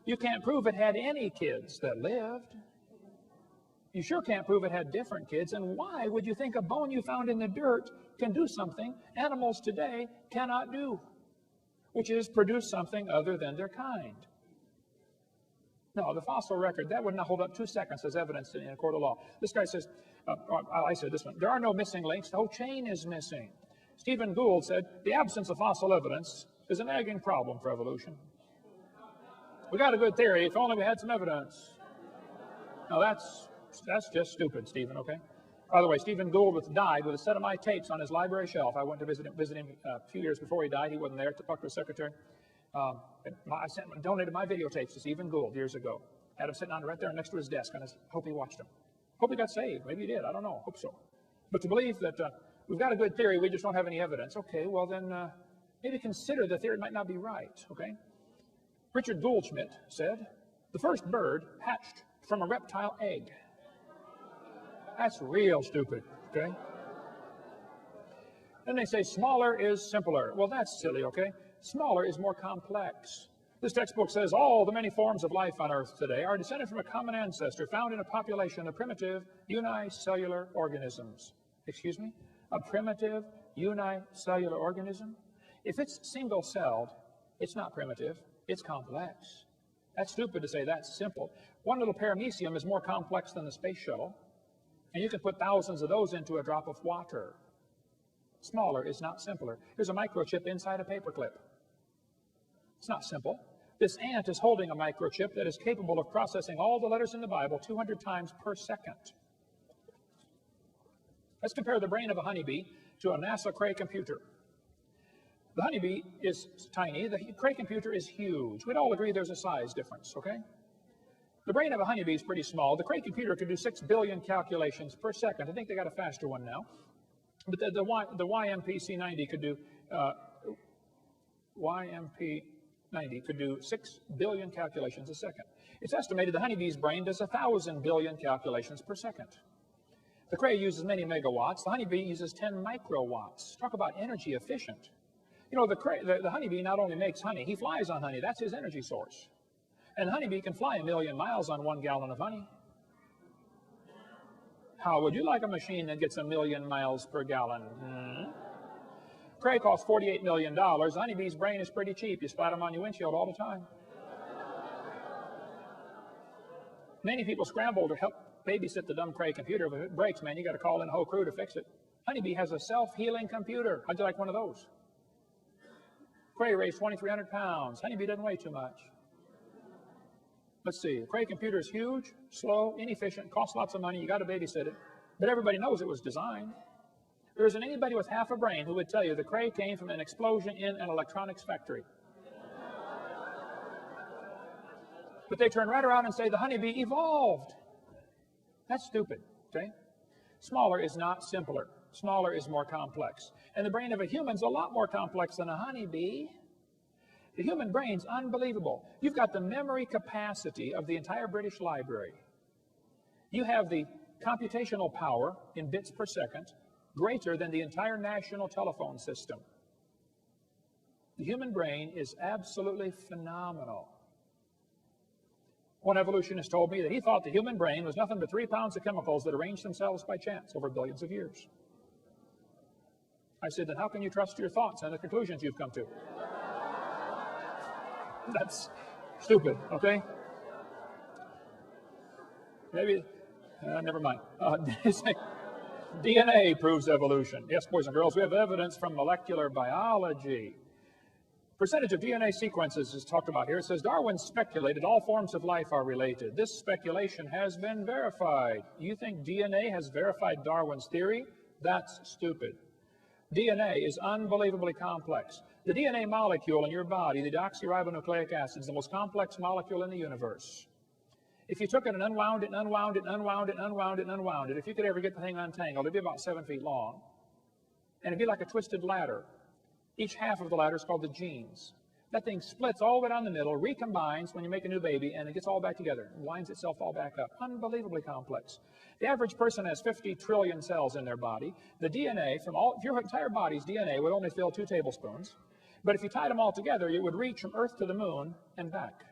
You can't prove it had any kids that lived. You sure can't prove it had different kids. And why would you think a bone you found in the dirt can do something animals today cannot do, which is produce something other than their kind? No, the fossil record, that would not hold up 2 seconds as evidence in a court of law. This guy says, I said this one, there are no missing links, the whole chain is missing. Stephen Gould said, the absence of fossil evidence is a nagging problem for evolution. We got a good theory, if only we had some evidence. Now that's just stupid, Stephen, okay? By the way, Stephen Gould died with a set of my tapes on his library shelf. I went to visit him a few years before he died. He wasn't there to talk to his secretary. I donated my videotapes to Stephen Gould years ago. Had him sitting on right there next to his desk, and I hope he watched them. Hope he got saved. Maybe he did. I don't know. Hope so. But to believe that we've got a good theory, we just don't have any evidence. Okay, well then maybe consider the theory might not be right, okay? Richard Goldschmidt said, the first bird hatched from a reptile egg. That's real stupid, okay? Then they say smaller is simpler. Well, that's silly, okay? Smaller is more complex. This textbook says all the many forms of life on Earth today are descended from a common ancestor found in a population of primitive unicellular organisms. Excuse me? A primitive unicellular organism? If it's single-celled, it's not primitive, it's complex. That's stupid to say that's simple. One little paramecium is more complex than the space shuttle, and you can put thousands of those into a drop of water. Smaller is not simpler. There's a microchip inside a paperclip. It's not simple. This ant is holding a microchip that is capable of processing all the letters in the Bible 200 times per second. Let's compare the brain of a honeybee to a NASA Cray computer. The honeybee is tiny. The Cray computer is huge. We'd all agree there's a size difference, okay? The brain of a honeybee is pretty small. The Cray computer can do 6 billion calculations per second. I think they got a faster one now. But the YMP-C90 could do YMP-90 could do 6 billion calculations a second. It's estimated the honeybee's brain does 1,000 billion calculations per second. The Cray uses many megawatts. The honeybee uses 10 microwatts. Talk about energy efficient. You know, the honeybee not only makes honey, he flies on honey. That's his energy source. And the honeybee can fly 1,000,000 miles on 1 gallon of honey. How would you like a machine that gets 1,000,000 miles per gallon? Cray costs $48 million. Honeybee's brain is pretty cheap. You splat them on your windshield all the time. Many people scramble to help babysit the dumb Cray computer. If it breaks, man, you got to call in a whole crew to fix it. Honeybee has a self-healing computer. How'd you like one of those? Cray weighs 2,300 pounds. Honeybee doesn't weigh too much. Let's see. The Cray computer is huge, slow, inefficient, costs lots of money. You got to babysit it. But everybody knows it was designed. There isn't anybody with half a brain who would tell you the Cray came from an explosion in an electronics factory. But they turn right around and say the honeybee evolved. That's stupid, okay? Smaller is not simpler. Smaller is more complex. And the brain of a human is a lot more complex than a honeybee. The human brain's unbelievable. You've got the memory capacity of the entire British Library. You have the computational power in bits per second greater than the entire national telephone system. The human brain is absolutely phenomenal. One evolutionist told me that he thought the human brain was nothing but 3 pounds of chemicals that arranged themselves by chance over billions of years. I said, then how can you trust your thoughts and the conclusions you've come to? That's stupid, okay? Maybe, never mind. DNA proves evolution. Yes, boys and girls, we have evidence from molecular biology. Percentage of DNA sequences is talked about here. It says Darwin speculated all forms of life are related. This speculation has been verified. You think DNA has verified Darwin's theory? That's stupid. DNA is unbelievably complex. The DNA molecule in your body, the deoxyribonucleic acid, is the most complex molecule in the universe. If you took it and unwound it and unwound it and unwound it and unwound it and unwound it, if you could ever get the thing untangled, it'd be about 7 feet long. And it'd be like a twisted ladder. Each half of the ladder is called the genes. That thing splits all the way down the middle, recombines when you make a new baby, and it gets all back together and winds itself all back up. Unbelievably complex. The average person has 50 trillion cells in their body. The DNA from all, if your entire body's DNA would only fill 2 tablespoons. But if you tied them all together, it would reach from Earth to the moon and back.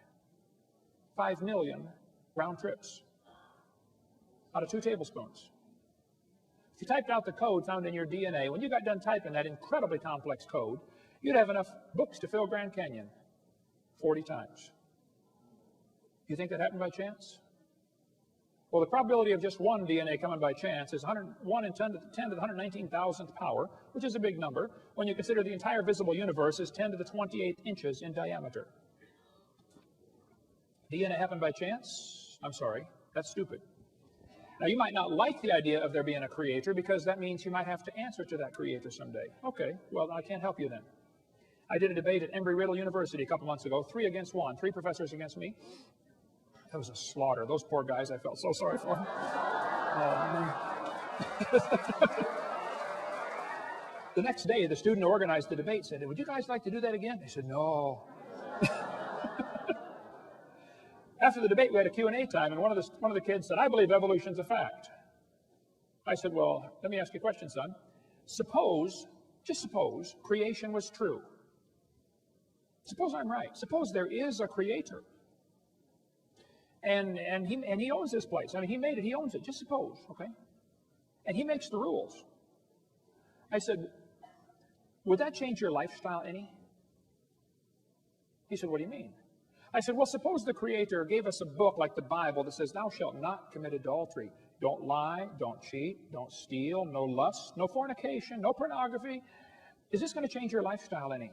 5 million round trips out of 2 tablespoons. If you typed out the code found in your DNA, when you got done typing that incredibly complex code, you'd have enough books to fill Grand Canyon 40 times. You think that happened by chance? Well, the probability of just one DNA coming by chance is 1 in 10 to the 119,000th power, which is a big number when you consider the entire visible universe is 10 to the 28th inches in diameter. DNA happened by chance? I'm sorry, that's stupid. Now, you might not like the idea of there being a creator because that means you might have to answer to that creator someday. Okay, well, I can't help you then. I did a debate at Embry-Riddle University a couple months ago, 3 against 1, 3 professors against me. That was a slaughter. Those poor guys, I felt so sorry for them. The next day, the student who organized the debate said, would you guys like to do that again? They said, no. After the debate, we had a Q&A time, and one of the kids said, I believe evolution's a fact. I said, well, let me ask you a question, son. Suppose, just suppose, creation was true. Suppose I'm right. Suppose there is a creator. And he owns this place. I mean, he made it. He owns it. Just suppose, okay? And he makes the rules. I said, would that change your lifestyle any? He said, what do you mean? I said, well, suppose the Creator gave us a book like the Bible that says, thou shalt not commit adultery. Don't lie, don't cheat, don't steal, no lust, no fornication, no pornography. Is this going to change your lifestyle any?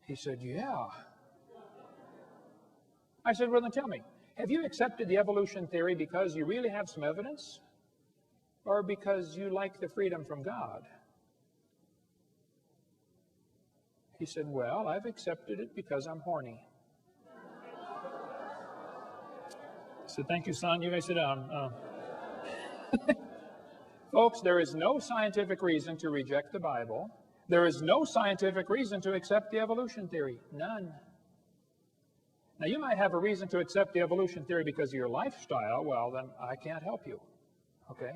He said, yeah. I said, well, then tell me, have you accepted the evolution theory because you really have some evidence? Or because you like the freedom from God? He said, well, I've accepted it because I'm horny. I said, thank you, son. You may sit down. Folks, there is no scientific reason to reject the Bible. There is no scientific reason to accept the evolution theory. None. Now, you might have a reason to accept the evolution theory because of your lifestyle. Well, then I can't help you. Okay?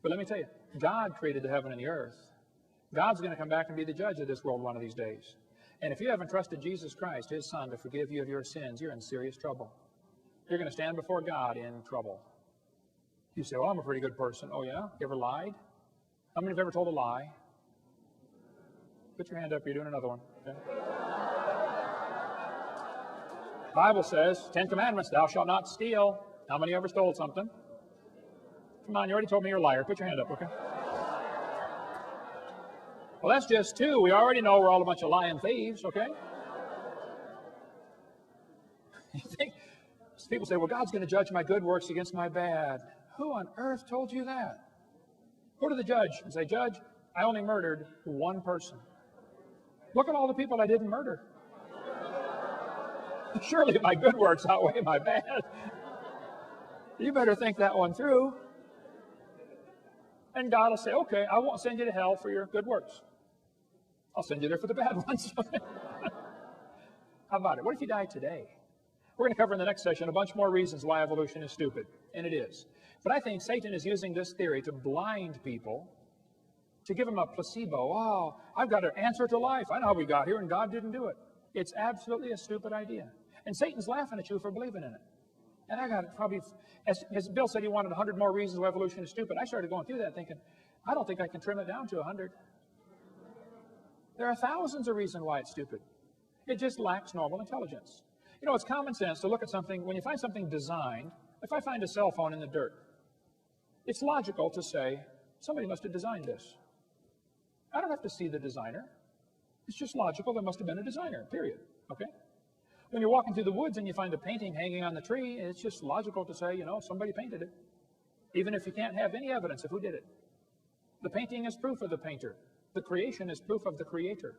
But let me tell you, God created the heaven and the earth. God's going to come back and be the judge of this world one of these days. And if you haven't trusted Jesus Christ, His Son, to forgive you of your sins, you're in serious trouble. You're going to stand before God in trouble. You say, well, I'm a pretty good person. Oh, yeah? You ever lied? How many have ever told a lie? Put your hand up. You're doing another one. Okay. Bible says, 10 Commandments, thou shalt not steal. How many ever stole something? Come on, you already told me you're a liar. Put your hand up, okay? Well, that's just 2. We already know we're all a bunch of lying thieves, okay? You think, people say, well, God's going to judge my good works against my bad. Who on earth told you that? Go to the judge and say, Judge, I only murdered 1 person. Look at all the people I didn't murder. Surely my good works outweigh my bad. You better think that one through. And God will say, okay, I won't send you to hell for your good works. I'll send you there for the bad ones. How about it? What if you die today? We're going to cover in the next session a bunch more reasons why evolution is stupid, and it is. But I think Satan is using this theory to blind people, to give them a placebo. Oh, I've got an answer to life. I know how we got here, and God didn't do it. It's absolutely a stupid idea. And Satan's laughing at you for believing in it. And I got probably, as Bill said, he wanted 100 more reasons why evolution is stupid. I started going through that thinking, I don't think I can trim it down to 100. There are thousands of reasons why it's stupid. It just lacks normal intelligence. You know, it's common sense to look at something, when you find something designed, if I find a cell phone in the dirt, it's logical to say, somebody must have designed this. I don't have to see the designer. It's just logical, there must have been a designer, period. Okay? When you're walking through the woods and you find a painting hanging on the tree, it's just logical to say, you know, somebody painted it. Even if you can't have any evidence of who did it. The painting is proof of the painter. The creation is proof of the creator.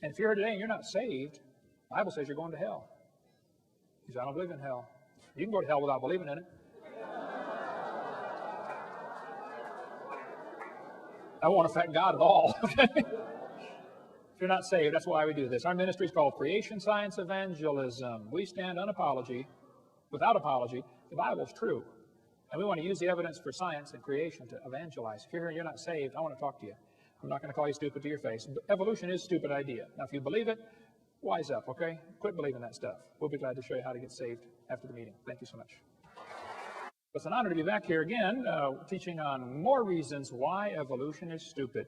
And if you're here today and you're not saved, the Bible says you're going to hell. You say, I don't believe in hell. You can go to hell without believing in it. That won't affect God at all. If you're not saved, that's why we do this. Our ministry is called Creation Science Evangelism. We stand without apology. The Bible is true. And we want to use the evidence for science and creation to evangelize. If you're here and you're not saved, I want to talk to you. I'm not going to call you stupid to your face. Evolution is a stupid idea. Now, if you believe it, wise up, okay? Quit believing that stuff. We'll be glad to show you how to get saved after the meeting. Thank you so much. It's an honor to be back here again, teaching on more reasons why evolution is stupid.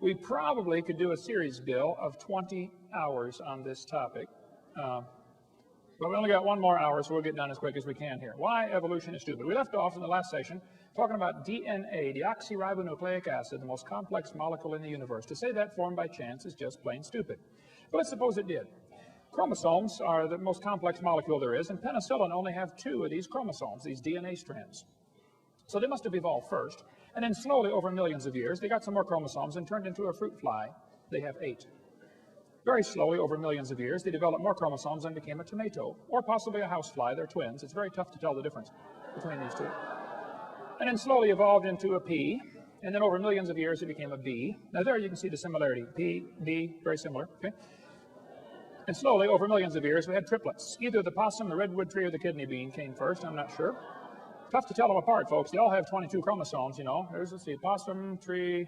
We probably could do a series, Bill, of 20 hours on this topic. But we only got 1 more hour, so we'll get done as quick as we can here. Why evolution is stupid. We left off in the last session talking about DNA, deoxyribonucleic acid, the most complex molecule in the universe. To say that formed by chance is just plain stupid. But let's suppose it did. Chromosomes are the most complex molecule there is, and penicillin only have 2 of these chromosomes, these DNA strands. So they must have evolved first, and then slowly over millions of years, they got some more chromosomes and turned into a fruit fly. They have 8. Very slowly over millions of years, they developed more chromosomes and became a tomato, or possibly a housefly. They're twins. It's very tough to tell the difference between these 2. And then slowly evolved into a pea, and then over millions of years, it became a bee. Now there you can see the similarity. Pea, bee, very similar. Okay. And slowly, over millions of years, we had triplets. Either the possum, the redwood tree, or the kidney bean came first. I'm not sure. Tough to tell them apart, folks. They all have 22 chromosomes, you know. Let's see, possum, tree,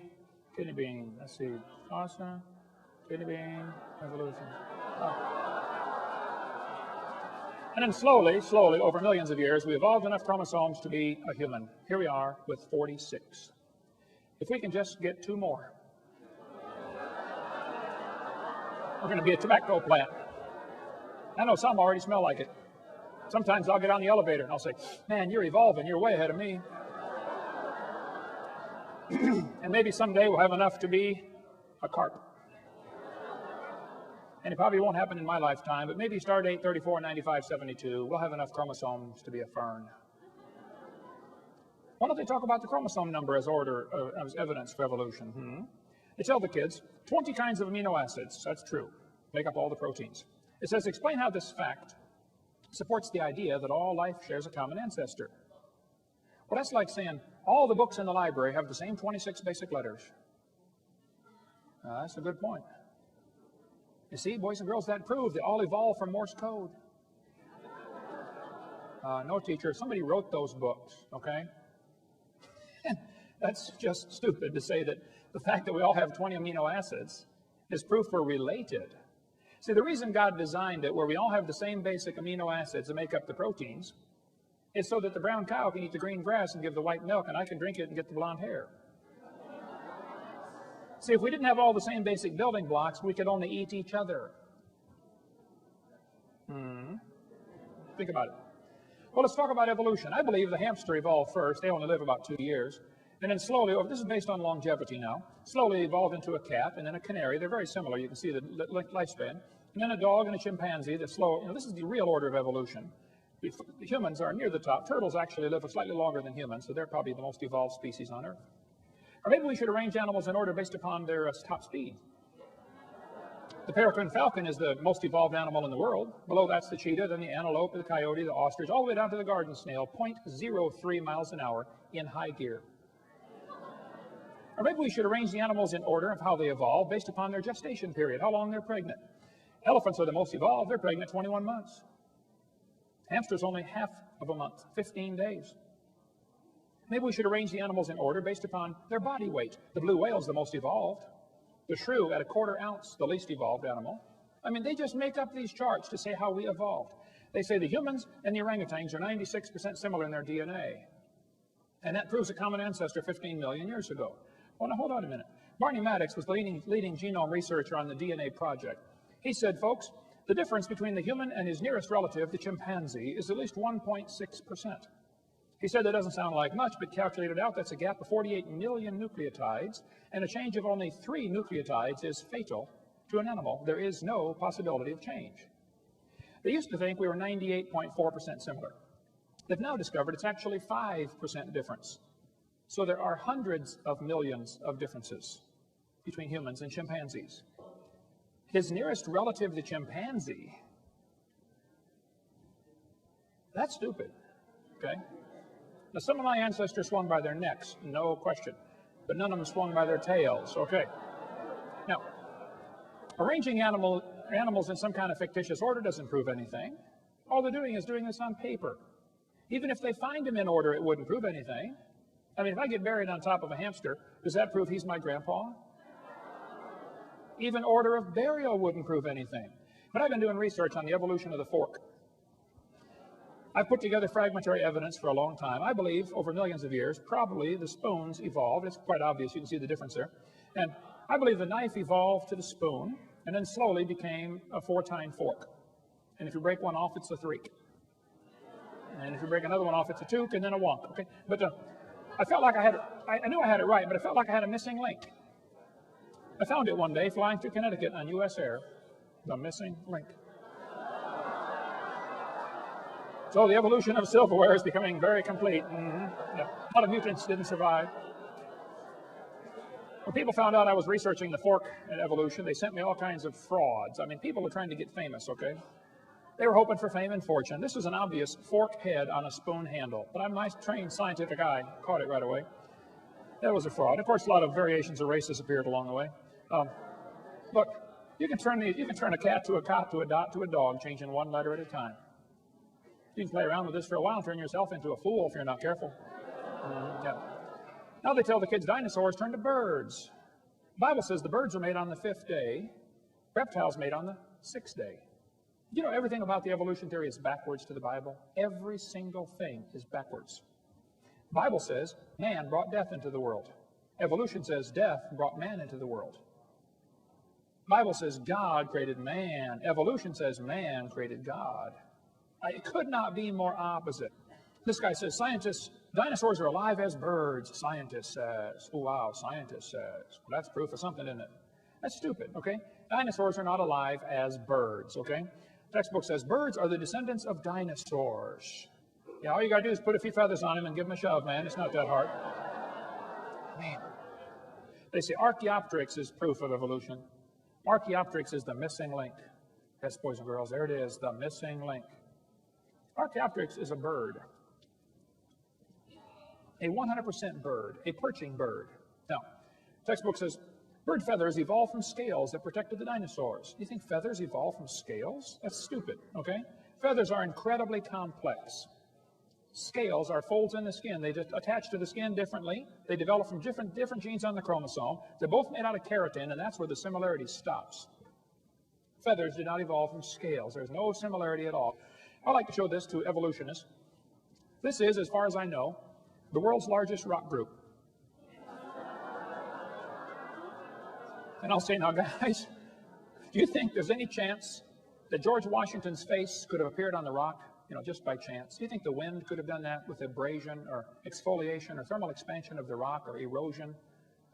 kidney bean. Let's see, possum, Skinny bean, evolution. Oh. And then slowly, over millions of years, we evolved enough chromosomes to be a human. Here we are with 46. If we can just get 2 more, we're going to be a tobacco plant. I know some already smell like it. Sometimes I'll get on the elevator and I'll say, man, you're evolving. You're way ahead of me. And maybe someday we'll have enough to be a carp. And it probably won't happen in my lifetime, but maybe start 8, 34, 95, 72, we'll have enough chromosomes to be a fern. Why don't they talk about the chromosome number as as evidence for evolution? They tell the kids 20 kinds of amino acids, that's true, make up all the proteins. It says, explain how this fact supports the idea that all life shares a common ancestor. Well, that's like saying all the books in the library have the same 26 basic letters. That's a good point. You see, boys and girls, that proves they all evolved from Morse code. No, teacher, somebody wrote those books, okay? That's just stupid to say that the fact that we all have 20 amino acids is proof we're related. See, the reason God designed it where we all have the same basic amino acids that make up the proteins is so that the brown cow can eat the green grass and give the white milk, and I can drink it and get the blonde hair. See, if we didn't have all the same basic building blocks, we could only eat each other. Think about it. Well, let's talk about evolution. I believe the hamster evolved first. They only live about 2 years. And then slowly, this is based on longevity now, slowly evolved into a cat and then a canary. They're very similar. You can see the lifespan. And then a dog and a chimpanzee. This is the real order of evolution. The humans are near the top. Turtles actually live slightly longer than humans, so they're probably the most evolved species on Earth. Or maybe we should arrange animals in order based upon their top speed. The peregrine falcon is the most evolved animal in the world. Below that's the cheetah, then the antelope, the coyote, the ostrich, all the way down to the garden snail, 0.03 miles an hour in high gear. Or maybe we should arrange the animals in order of how they evolve based upon their gestation period, how long they're pregnant. Elephants are the most evolved. They're pregnant 21 months. Hamsters only half of a month, 15 days. Maybe we should arrange the animals in order based upon their body weight. The blue whale is the most evolved. The shrew at 1/4 ounce, the least evolved animal. I mean, they just make up these charts to say how we evolved. They say the humans and the orangutans are 96% similar in their DNA. And that proves a common ancestor 15 million years ago. Well, now hold on a minute. Barney Maddox was the leading genome researcher on the DNA project. He said, folks, the difference between the human and his nearest relative, the chimpanzee, is at least 1.6%. He said that doesn't sound like much, but calculated out, that's a gap of 48 million nucleotides, and a change of only 3 nucleotides is fatal to an animal. There is no possibility of change. They used to think we were 98.4% similar. They've now discovered it's actually 5% difference. So there are hundreds of millions of differences between humans and chimpanzees. His nearest relative, the chimpanzee, that's stupid, okay? Now, some of my ancestors swung by their necks, no question, but none of them swung by their tails, okay? Now, arranging animals in some kind of fictitious order doesn't prove anything. All they're doing is doing this on paper. Even if they find them in order, it wouldn't prove anything. I mean, if I get buried on top of a hamster, does that prove he's my grandpa? Even order of burial wouldn't prove anything. But I've been doing research on the evolution of the fork. I've put together fragmentary evidence for a long time. I believe over millions of years, probably the spoons evolved. It's quite obvious. You can see the difference there. And I believe the knife evolved to the spoon and then slowly became a 4-tine fork. And if you break one off, it's a threek. And if you break another one off, it's a toque and then a wonk. Okay? But I felt like I knew I had it right, but I felt like I had a missing link. I found it one day flying through Connecticut on U.S. Air, the missing link. So the evolution of silverware is becoming very complete. Yeah. A lot of mutants didn't survive. When people found out I was researching the fork and evolution, they sent me all kinds of frauds. I mean, people were trying to get famous, okay? They were hoping for fame and fortune. This was an obvious fork head on a spoon handle, but I'm a nice trained scientific eye, caught it right away. That was a fraud. Of course, a lot of variations of races appeared along the way. Look, you can turn a cat to a cop to a dot to a dog, changing one letter at a time. You can play around with this for a while and turn yourself into a fool if you're not careful. Yeah. Now they tell the kids dinosaurs turned to birds. The Bible says the birds were made on the 5th day, Reptiles made on the 6th day. You know, everything about the evolution theory is backwards to the Bible. Every single thing is backwards. The Bible says man brought death into the world. Evolution says death brought man into the world. The Bible says God created man. Evolution says man created God. It could not be more opposite. This guy says, scientists, dinosaurs are alive as birds, scientist says. Oh, wow, scientist says. Well, that's proof of something, isn't it? That's stupid, okay? Dinosaurs are not alive as birds, okay? The textbook says birds are the descendants of dinosaurs. Yeah, all you got to do is put a few feathers on him and give him a shove, man. It's not that hard. Man. They say Archaeopteryx is proof of evolution. Archaeopteryx is the missing link. Yes, boys and girls, there it is, the missing link. Archaeopteryx is a bird. A 100% bird, a perching bird. Now, textbook says bird feathers evolved from scales that protected the dinosaurs. You think feathers evolved from scales? That's stupid, okay? Feathers are incredibly complex. Scales are folds in the skin. They just attach to the skin differently. They develop from different genes on the chromosome. They're both made out of keratin, and that's where the similarity stops. Feathers did not evolve from scales. There's no similarity at all. I like to show this to evolutionists. This is, as far as I know, the world's largest rock group. And I'll say now, guys, do you think there's any chance that George Washington's face could have appeared on the rock, you know, just by chance? Do you think the wind could have done that with abrasion or exfoliation or thermal expansion of the rock or erosion?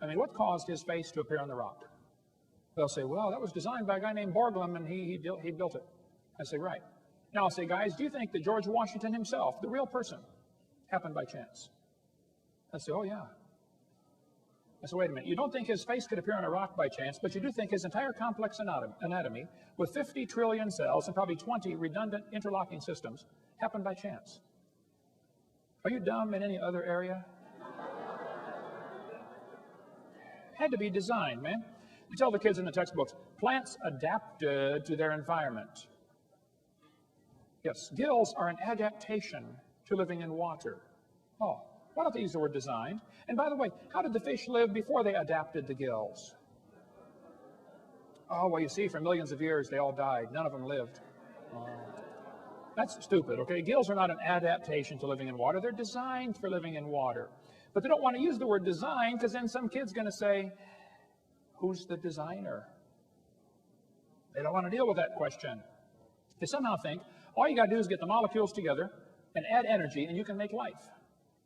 I mean, what caused his face to appear on the rock? They'll say, well, that was designed by a guy named Borglum, and he built it. I say, right. Now I'll say, guys, do you think that George Washington himself, the real person, happened by chance? I say, oh, yeah. I say, wait a minute. You don't think his face could appear on a rock by chance, but you do think his entire complex anatomy, with 50 trillion cells and probably 20 redundant interlocking systems, happened by chance. Are you dumb in any other area? Had to be designed, man. You tell the kids in the textbooks, plants adapted to their environment. Yes, gills are an adaptation to living in water. Oh, why don't they use the word designed? And by the way, how did the fish live before they adapted the gills? Oh, well, you see, for millions of years, they all died. None of them lived. Oh. That's stupid, okay? Gills are not an adaptation to living in water. They're designed for living in water. But they don't want to use the word design because then some kid's going to say, who's the designer? They don't want to deal with that question. They somehow think all you got to do is get the molecules together and add energy and you can make life.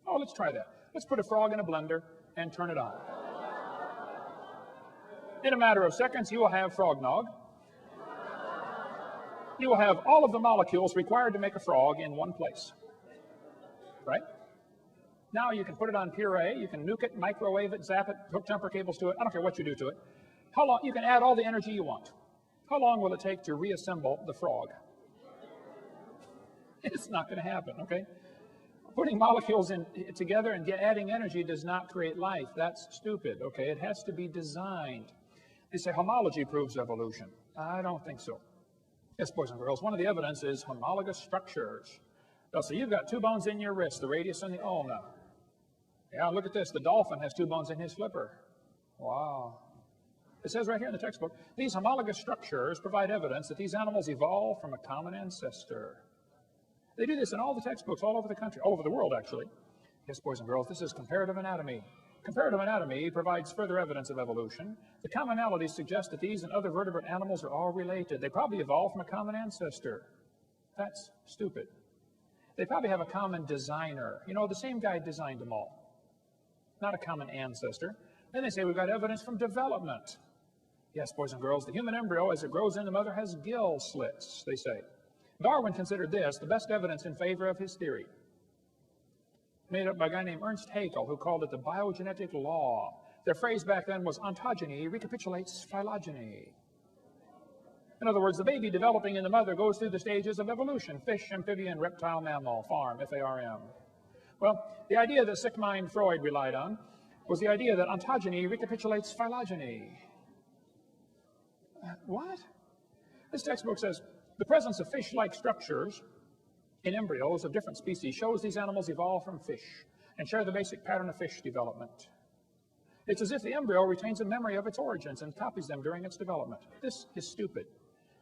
Oh, let's try that. Let's put a frog in a blender and turn it on. In a matter of seconds, you will have frognog. You will have all of the molecules required to make a frog in one place. Right? Now you can put it on puree, you can nuke it, microwave it, zap it, hook jumper cables to it. I don't care what you do to it. How long? You can add all the energy you want. How long will it take to reassemble the frog? It's not going to happen, okay? Putting molecules together and adding energy does not create life. That's stupid, okay? It has to be designed. They say homology proves evolution. I don't think so. Yes, boys and girls, one of the evidence is homologous structures. They'll say, you've got 2 bones in your wrist, the radius and the ulna. Yeah, look at this. The dolphin has 2 bones in his flipper. Wow. It says right here in the textbook, these homologous structures provide evidence that these animals evolved from a common ancestor. They do this in all the textbooks all over the country, all over the world, actually. Yes, boys and girls, this is comparative anatomy. Comparative anatomy provides further evidence of evolution. The commonalities suggest that these and other vertebrate animals are all related. They probably evolved from a common ancestor. That's stupid. They probably have a common designer. You know, the same guy designed them all. Not a common ancestor. Then they say we've got evidence from development. Yes, boys and girls, the human embryo, as it grows in the mother, has gill slits, they say. Darwin considered this the best evidence in favor of his theory, made up by a guy named Ernst Haeckel, who called it the biogenetic law. Their phrase back then was ontogeny recapitulates phylogeny. In other words, the baby developing in the mother goes through the stages of evolution: fish, amphibian, reptile, mammal, farm, F-A-R-M. Well, the idea that Sigmund Freud relied on was the idea that ontogeny recapitulates phylogeny. What? This textbook says, the presence of fish-like structures in embryos of different species shows these animals evolved from fish and share the basic pattern of fish development. It's as if the embryo retains a memory of its origins and copies them during its development. This is stupid.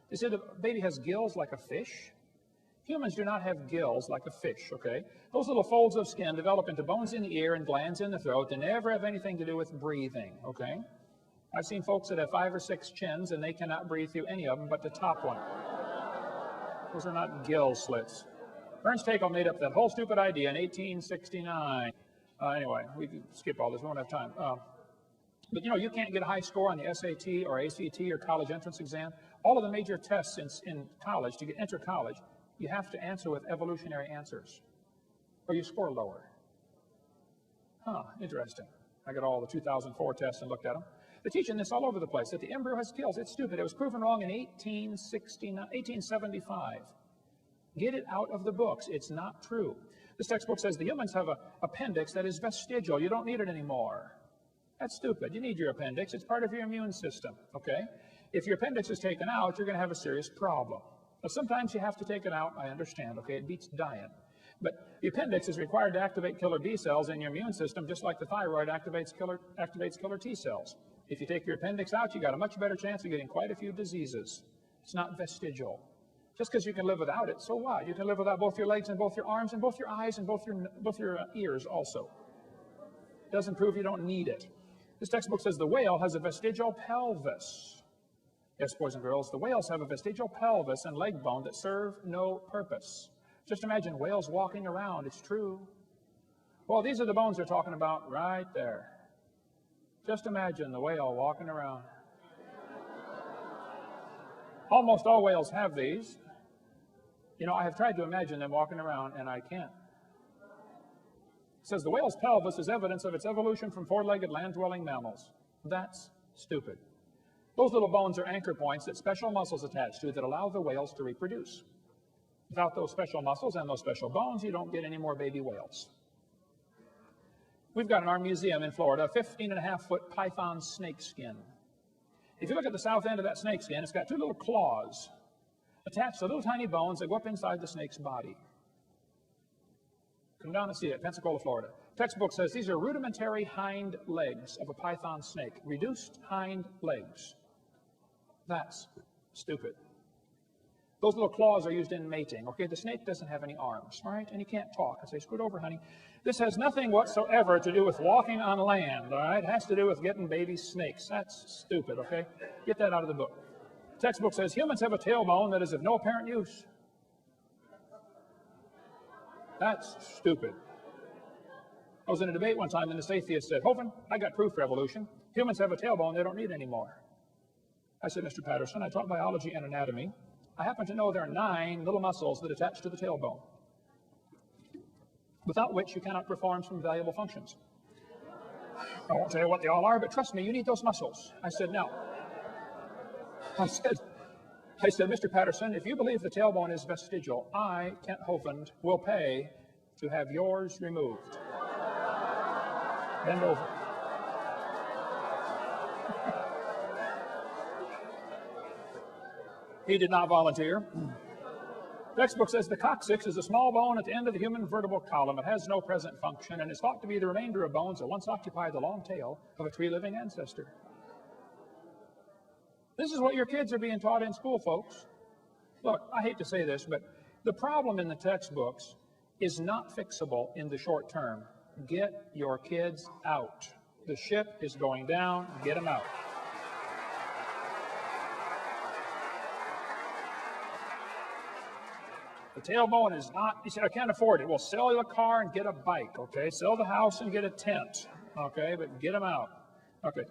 They say the baby has gills like a fish. Humans do not have gills like a fish, okay? Those little folds of skin develop into bones in the ear and glands in the throat. They never have anything to do with breathing, okay? I've seen folks that have 5 or 6 chins and they cannot breathe through any of them but the top one. Those are not gill slits. Ernst Haeckel made up that whole stupid idea in 1869. Anyway, we can skip all this. We won't have time. But you know, you can't get a high score on the SAT or ACT or college entrance exam. All of the major tests in college to enter college, you have to answer with evolutionary answers, or you score lower. Huh, interesting. I got all the 2004 tests and looked at them. They're teaching this all over the place, that the embryo has gills. It's stupid. It was proven wrong in 1875. Get it out of the books. It's not true. This textbook says the humans have an appendix that is vestigial. You don't need it anymore. That's stupid. You need your appendix. It's part of your immune system, okay? If your appendix is taken out, you're going to have a serious problem. Now, sometimes you have to take it out. I understand, okay? It beats dying. But the appendix is required to activate killer B cells in your immune system, just like the thyroid activates killer T cells. If you take your appendix out, you got a much better chance of getting quite a few diseases. It's not vestigial. Just because you can live without it, so what? You can live without both your legs and both your arms and both your eyes and both your ears also. Doesn't prove you don't need it. This textbook says the whale has a vestigial pelvis. Yes, boys and girls, the whales have a vestigial pelvis and leg bone that serve no purpose. Just imagine whales walking around. It's true. Well, these are the bones they're talking about right there. Just imagine the whale walking around. Almost all whales have these. You know, I have tried to imagine them walking around, and I can't. It says the whale's pelvis is evidence of its evolution from four-legged land-dwelling mammals. That's stupid. Those little bones are anchor points that special muscles attach to that allow the whales to reproduce. Without those special muscles and those special bones, you don't get any more baby whales. We've got in our museum in Florida a 15.5-foot python snake skin. If you look at the south end of that snake skin, it's got 2 little claws attached to little tiny bones that go up inside the snake's body. Come down and see it, Pensacola, Florida. Textbook says these are rudimentary hind legs of a python snake. Reduced hind legs. That's stupid. Those little claws are used in mating. Okay, the snake doesn't have any arms, all right? And he can't talk. I say, scoot over, honey. This has nothing whatsoever to do with walking on land, all right? It has to do with getting baby snakes. That's stupid, okay? Get that out of the book. The textbook says humans have a tailbone that is of no apparent use. That's stupid. I was in a debate one time, and this atheist said, Hovind, I got proof for evolution. Humans have a tailbone they don't need anymore. I said, Mr. Patterson, I taught biology and anatomy. I happen to know there are 9 little muscles that attach to the tailbone, without which you cannot perform some valuable functions. I won't tell you what they all are, but trust me, you need those muscles. I said, no. I said, Mr. Patterson, if you believe the tailbone is vestigial, I, Kent Hovind, will pay to have yours removed. Bend over. He did not volunteer. The textbook says the coccyx is a small bone at the end of the human vertebral column. It has no present function and is thought to be the remainder of bones that once occupied the long tail of a tree-living ancestor. This is what your kids are being taught in school, folks. Look, I hate to say this, but the problem in the textbooks is not fixable in the short term. Get your kids out. The ship is going down. Get them out. The tailbone is not, you say, I can't afford it. Well, sell the car and get a bike, okay? Sell the house and get a tent, okay? But get them out. Okay.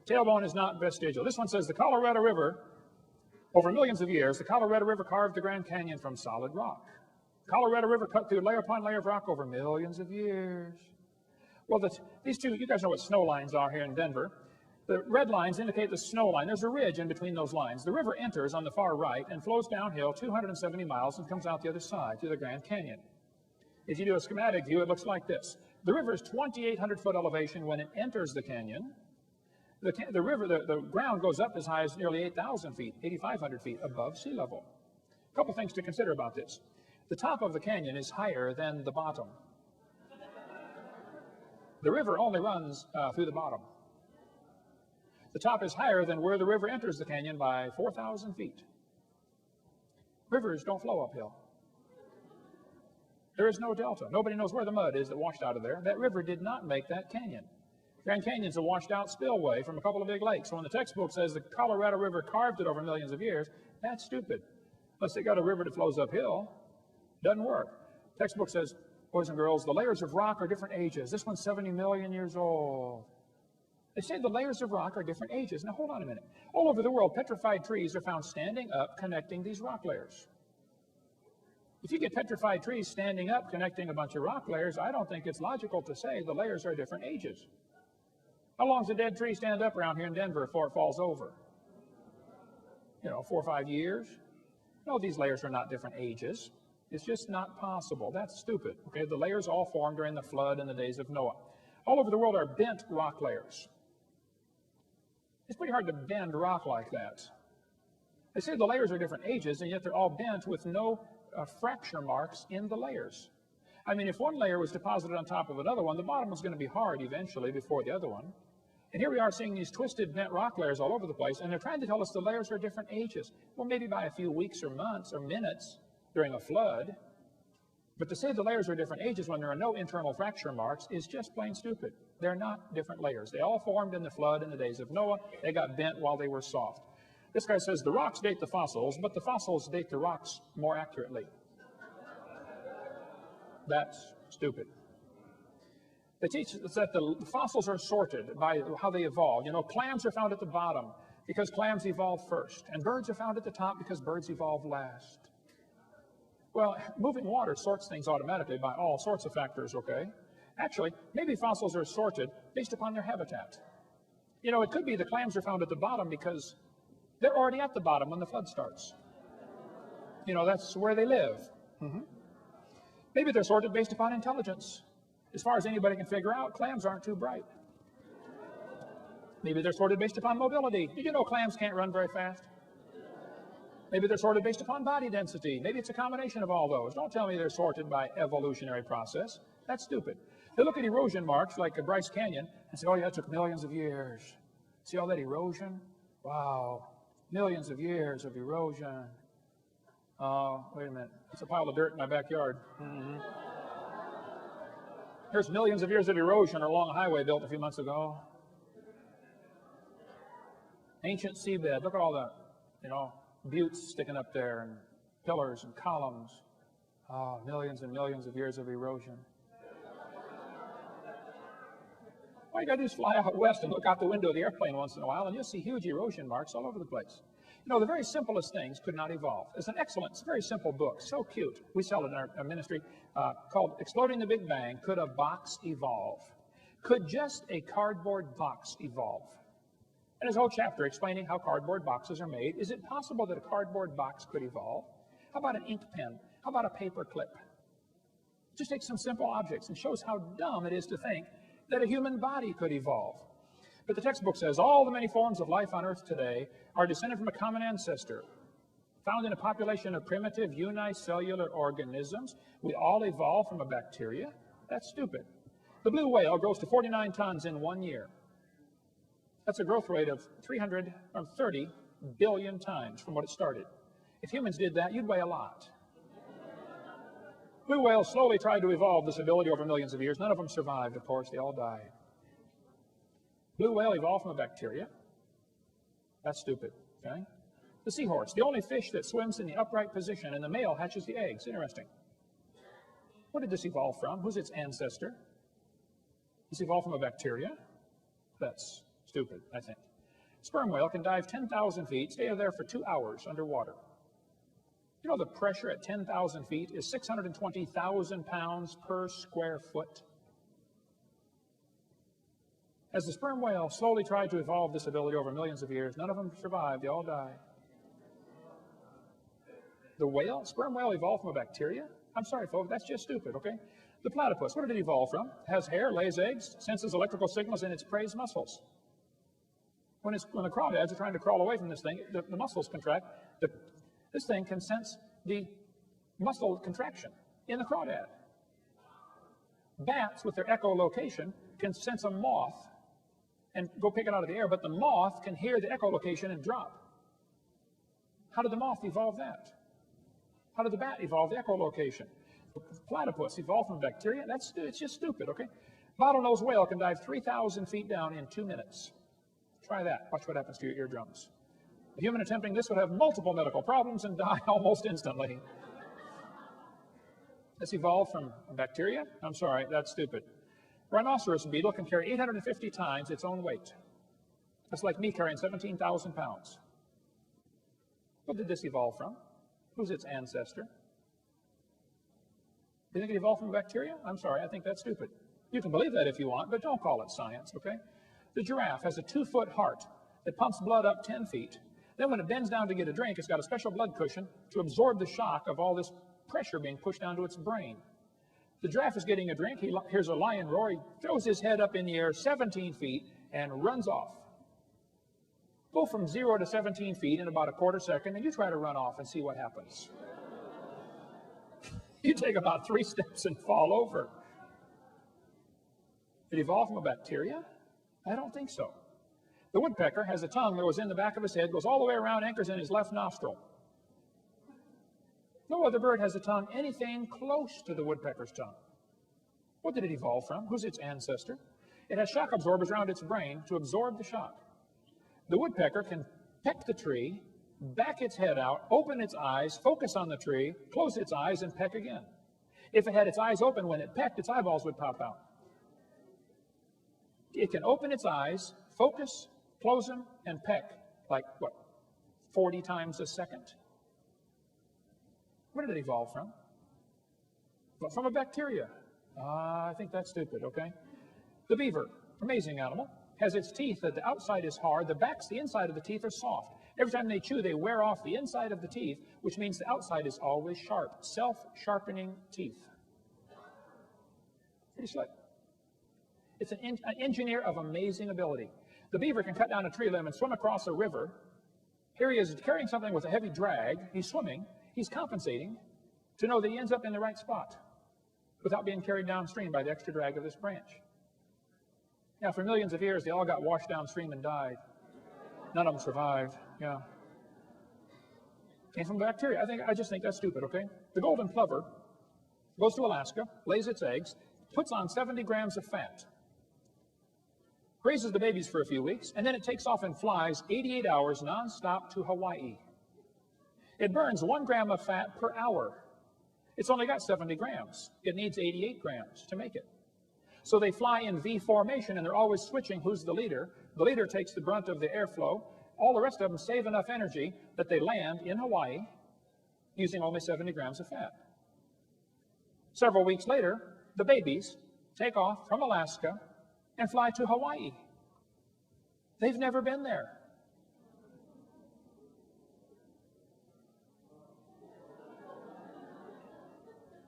Tailbone is not vestigial. This one says the Colorado River, over millions of years, the Colorado River carved the Grand Canyon from solid rock. Colorado River cut through layer upon layer of rock over millions of years. Well, these two, you guys know what snow lines are here in Denver. The red lines indicate the snow line. There's a ridge in between those lines. The river enters on the far right and flows downhill 270 miles and comes out the other side through the Grand Canyon. If you do a schematic view, it looks like this. The river is 2,800-foot elevation when it enters the canyon. The ground goes up as high as nearly 8,000 feet, 8,500 feet above sea level. A couple things to consider about this. The top of the canyon is higher than the bottom. The river only runs through the bottom. The top is higher than where the river enters the canyon by 4,000 feet. Rivers don't flow uphill. There is no delta. Nobody knows where the mud is that washed out of there. That river did not make that canyon. Grand Canyon's a washed out spillway from a couple of big lakes. So when the textbook says the Colorado River carved it over millions of years, that's stupid. Unless they got a river that flows uphill, doesn't work. Textbook says, boys and girls, the layers of rock are different ages. This one's 70 million years old. They say the layers of rock are different ages. Now hold on a minute. All over the world, petrified trees are found standing up connecting these rock layers. If you get petrified trees standing up connecting a bunch of rock layers, I don't think it's logical to say the layers are different ages. How long does a dead tree stand up around here in Denver before it falls over? 4 or 5 years? No, these layers are not different ages. It's just not possible. That's stupid. Okay, the layers all formed during the flood in the days of Noah. All over the world are bent rock layers. It's pretty hard to bend rock like that. They say the layers are different ages, and yet they're all bent with no fracture marks in the layers. I mean, if one layer was deposited on top of another one, the bottom was going to be hard eventually before the other one. And here we are seeing these twisted bent rock layers all over the place, and they're trying to tell us the layers are different ages. Well, maybe by a few weeks or months or minutes during a flood. But to say the layers are different ages when there are no internal fracture marks is just plain stupid. They're not different layers. They all formed in the flood in the days of Noah. They got bent while they were soft. This guy says the rocks date the fossils, but the fossils date the rocks more accurately. That's stupid. They teach us that the fossils are sorted by how they evolve. Clams are found at the bottom because clams evolved first, and birds are found at the top because birds evolved last. Well, moving water sorts things automatically by all sorts of factors, okay? Actually, maybe fossils are sorted based upon their habitat. It could be the clams are found at the bottom because they're already at the bottom when the flood starts. That's where they live. Maybe they're sorted based upon intelligence. As far as anybody can figure out, clams aren't too bright. Maybe they're sorted based upon mobility. Did you know clams can't run very fast? Maybe they're sorted based upon body density. Maybe it's a combination of all those. Don't tell me they're sorted by evolutionary process. That's stupid. They look at erosion marks like Bryce Canyon and say, oh yeah, it took millions of years. See all that erosion? Wow, millions of years of erosion. Oh, wait a minute. It's a pile of dirt in my backyard. There's millions of years of erosion along a highway built a few months ago. Ancient seabed. Look at all the, buttes sticking up there and pillars and columns. Oh, millions and millions of years of erosion. All you got to do is fly out west and look out the window of the airplane once in a while, and you'll see huge erosion marks all over the place. The very simplest things could not evolve. It's an excellent, very simple book, so cute. We sell it in our ministry, called Exploding the Big Bang, Could a Box Evolve? Could just a cardboard box evolve? And there's a whole chapter explaining how cardboard boxes are made. Is it possible that a cardboard box could evolve? How about an ink pen? How about a paper clip? Just takes some simple objects and shows how dumb it is to think that a human body could evolve. But the textbook says all the many forms of life on Earth today are descended from a common ancestor, found in a population of primitive unicellular organisms. We all evolved from a bacteria? That's stupid. The blue whale grows to 49 tons in 1 year. That's a growth rate of 330 billion times from what it started. If humans did that, you'd weigh a lot. Blue whales slowly tried to evolve this ability over millions of years. None of them survived, of course. They all died. Blue whale evolved from a bacteria. That's stupid, okay? The seahorse, the only fish that swims in the upright position, and the male hatches the eggs. Interesting. What did this evolve from? Who's its ancestor? This evolved from a bacteria? That's stupid, I think. Sperm whale can dive 10,000 feet, stay there for 2 hours underwater. The pressure at 10,000 feet is 620,000 pounds per square foot. As the sperm whale slowly tried to evolve this ability over millions of years, none of them survived. They all died. The sperm whale evolved from a bacteria? I'm sorry, folks, that's just stupid, okay? The platypus, what did it evolve from? Has hair, lays eggs, senses electrical signals in its prey's muscles. When the crawdads are trying to crawl away from this thing, the muscles contract. This thing can sense the muscle contraction in the crawdad. Bats, with their echolocation, can sense a moth and go pick it out of the air, but the moth can hear the echolocation and drop. How did the moth evolve that? How did the bat evolve the echolocation? The platypus evolved from bacteria? It's just stupid, okay? Bottlenose whale can dive 3,000 feet down in 2 minutes. Try that. Watch what happens to your eardrums. A human attempting this would have multiple medical problems and die almost instantly. This evolved from bacteria? I'm sorry, that's stupid. Rhinoceros beetle can carry 850 times its own weight. That's like me carrying 17,000 pounds. What did this evolve from? Who's its ancestor? Do you think it evolved from bacteria? I'm sorry, I think that's stupid. You can believe that if you want, but don't call it science, okay? The giraffe has a 2-foot heart that pumps blood up 10 feet. Then when it bends down to get a drink, it's got a special blood cushion to absorb the shock of all this pressure being pushed down to its brain. The giraffe is getting a drink. He hears a lion roar. He throws his head up in the air 17 feet and runs off. Go from 0 to 17 feet in about a quarter second, and you try to run off and see what happens. You take about 3 steps and fall over. Did it evolve from a bacteria? I don't think so. The woodpecker has a tongue that was in the back of his head, goes all the way around, anchors in his left nostril. No other bird has a tongue anything close to the woodpecker's tongue. What did it evolve from? Who's its ancestor? It has shock absorbers around its brain to absorb the shock. The woodpecker can peck the tree, back its head out, open its eyes, focus on the tree, close its eyes, and peck again. If it had its eyes open when it pecked, its eyeballs would pop out. It can open its eyes, focus, close them, and peck like, 40 times a second? Where did it evolve from? Well, from a bacteria. I think that's stupid, okay? The beaver, amazing animal, has its teeth that the outside is hard, the inside of the teeth are soft. Every time they chew, they wear off the inside of the teeth, which means the outside is always sharp. Self-sharpening teeth. Pretty slick. It's an engineer of amazing ability. The beaver can cut down a tree limb and swim across a river. Here he is carrying something with a heavy drag. He's swimming. He's compensating to know that he ends up in the right spot without being carried downstream by the extra drag of this branch. Now, for millions of years, they all got washed downstream and died. None of them survived. Yeah. Came from bacteria. I just think that's stupid, okay? The golden plover goes to Alaska, lays its eggs, puts on 70 grams of fat, raises the babies for a few weeks, and then it takes off and flies 88 hours nonstop to Hawaii. It burns 1 gram of fat per hour. It's only got 70 grams. It needs 88 grams to make it. So they fly in V formation, and they're always switching who's the leader. The leader takes the brunt of the airflow. All the rest of them save enough energy that they land in Hawaii using only 70 grams of fat. Several weeks later, the babies take off from Alaska and fly to Hawaii. They've never been there.